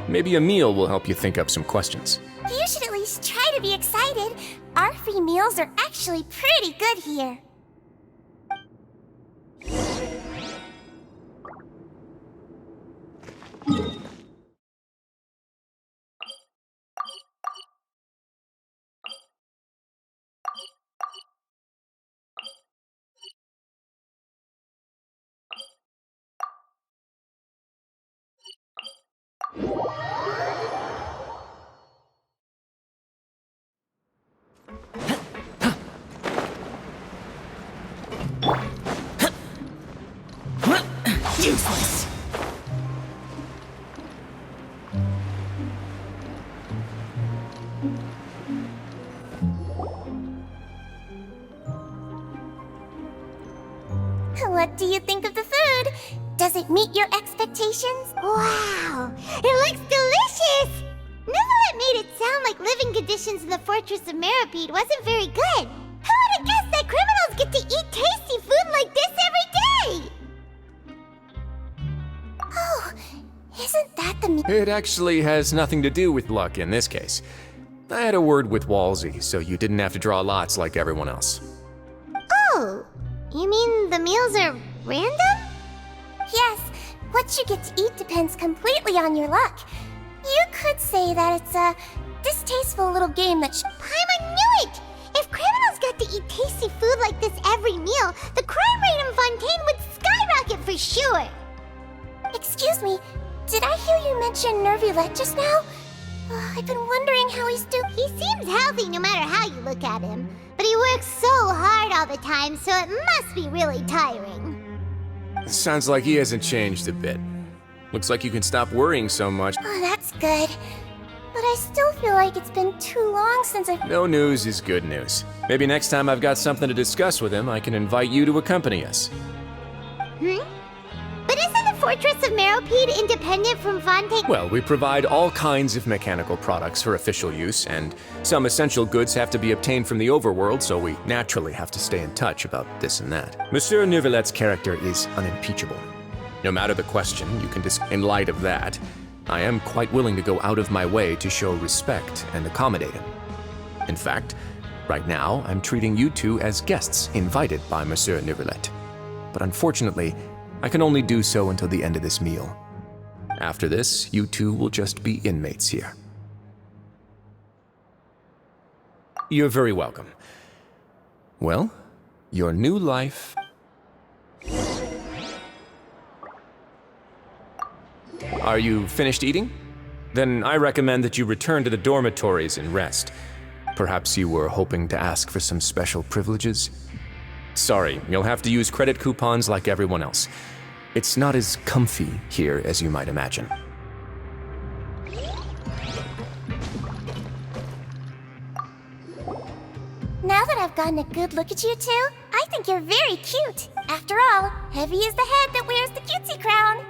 Maybe a meal will help you think up some questions. You should at least try to be excited. Our free meals are actually pretty good here. Useless! What do you think of the food? Does it meet your expectations? Wow, it looks delicious! Neuvillette made it sound like living conditions in the Fortress of Meropide wasn't very good. Who would have guessed that criminals get to eat tasty food like this every day? Oh, isn't that the... It actually has nothing to do with luck in this case. I had a word with Walsey, so you didn't have to draw lots like everyone else. Oh, you mean the meals are random? Yes, what you get to eat depends completely on your luck. You could say that it's a distasteful little game that Paimon knew it! If criminals got to eat tasty food like this every meal, the crime rate in Fontaine would skyrocket for sure! Excuse me, did I hear you mention Neuvillette just now? I've been wondering how he's doing. He seems healthy no matter how you look at him. But he works so hard all the time, so it must be really tiring. Sounds like he hasn't changed a bit. Looks like you can stop worrying so much. Oh, that's good. But I still feel like it's been too long since I've... No news is good news. Maybe next time I've got something to discuss with him, I can invite you to accompany us. But isn't the Fortress of Meropide independent from Fontaine? Well, we provide all kinds of mechanical products for official use, and some essential goods have to be obtained from the overworld, so we naturally have to stay in touch about this and that. Monsieur Neuvillette's character is unimpeachable. No matter the question, you can in light of that, I am quite willing to go out of my way to show respect and accommodate him. In fact, right now, I'm treating you two as guests invited by Monsieur Neuvillette. But unfortunately, I can only do so until the end of this meal. After this, you two will just be inmates here. You're very welcome. Well, your new life... Are you finished eating? Then I recommend that you return to the dormitories and rest. Perhaps you were hoping to ask for some special privileges? Sorry, you'll have to use credit coupons like everyone else. It's not as comfy here as you might imagine. Now that I've gotten a good look at you two, I think you're very cute. After all, Heavy is the head that wears the cutesy crown.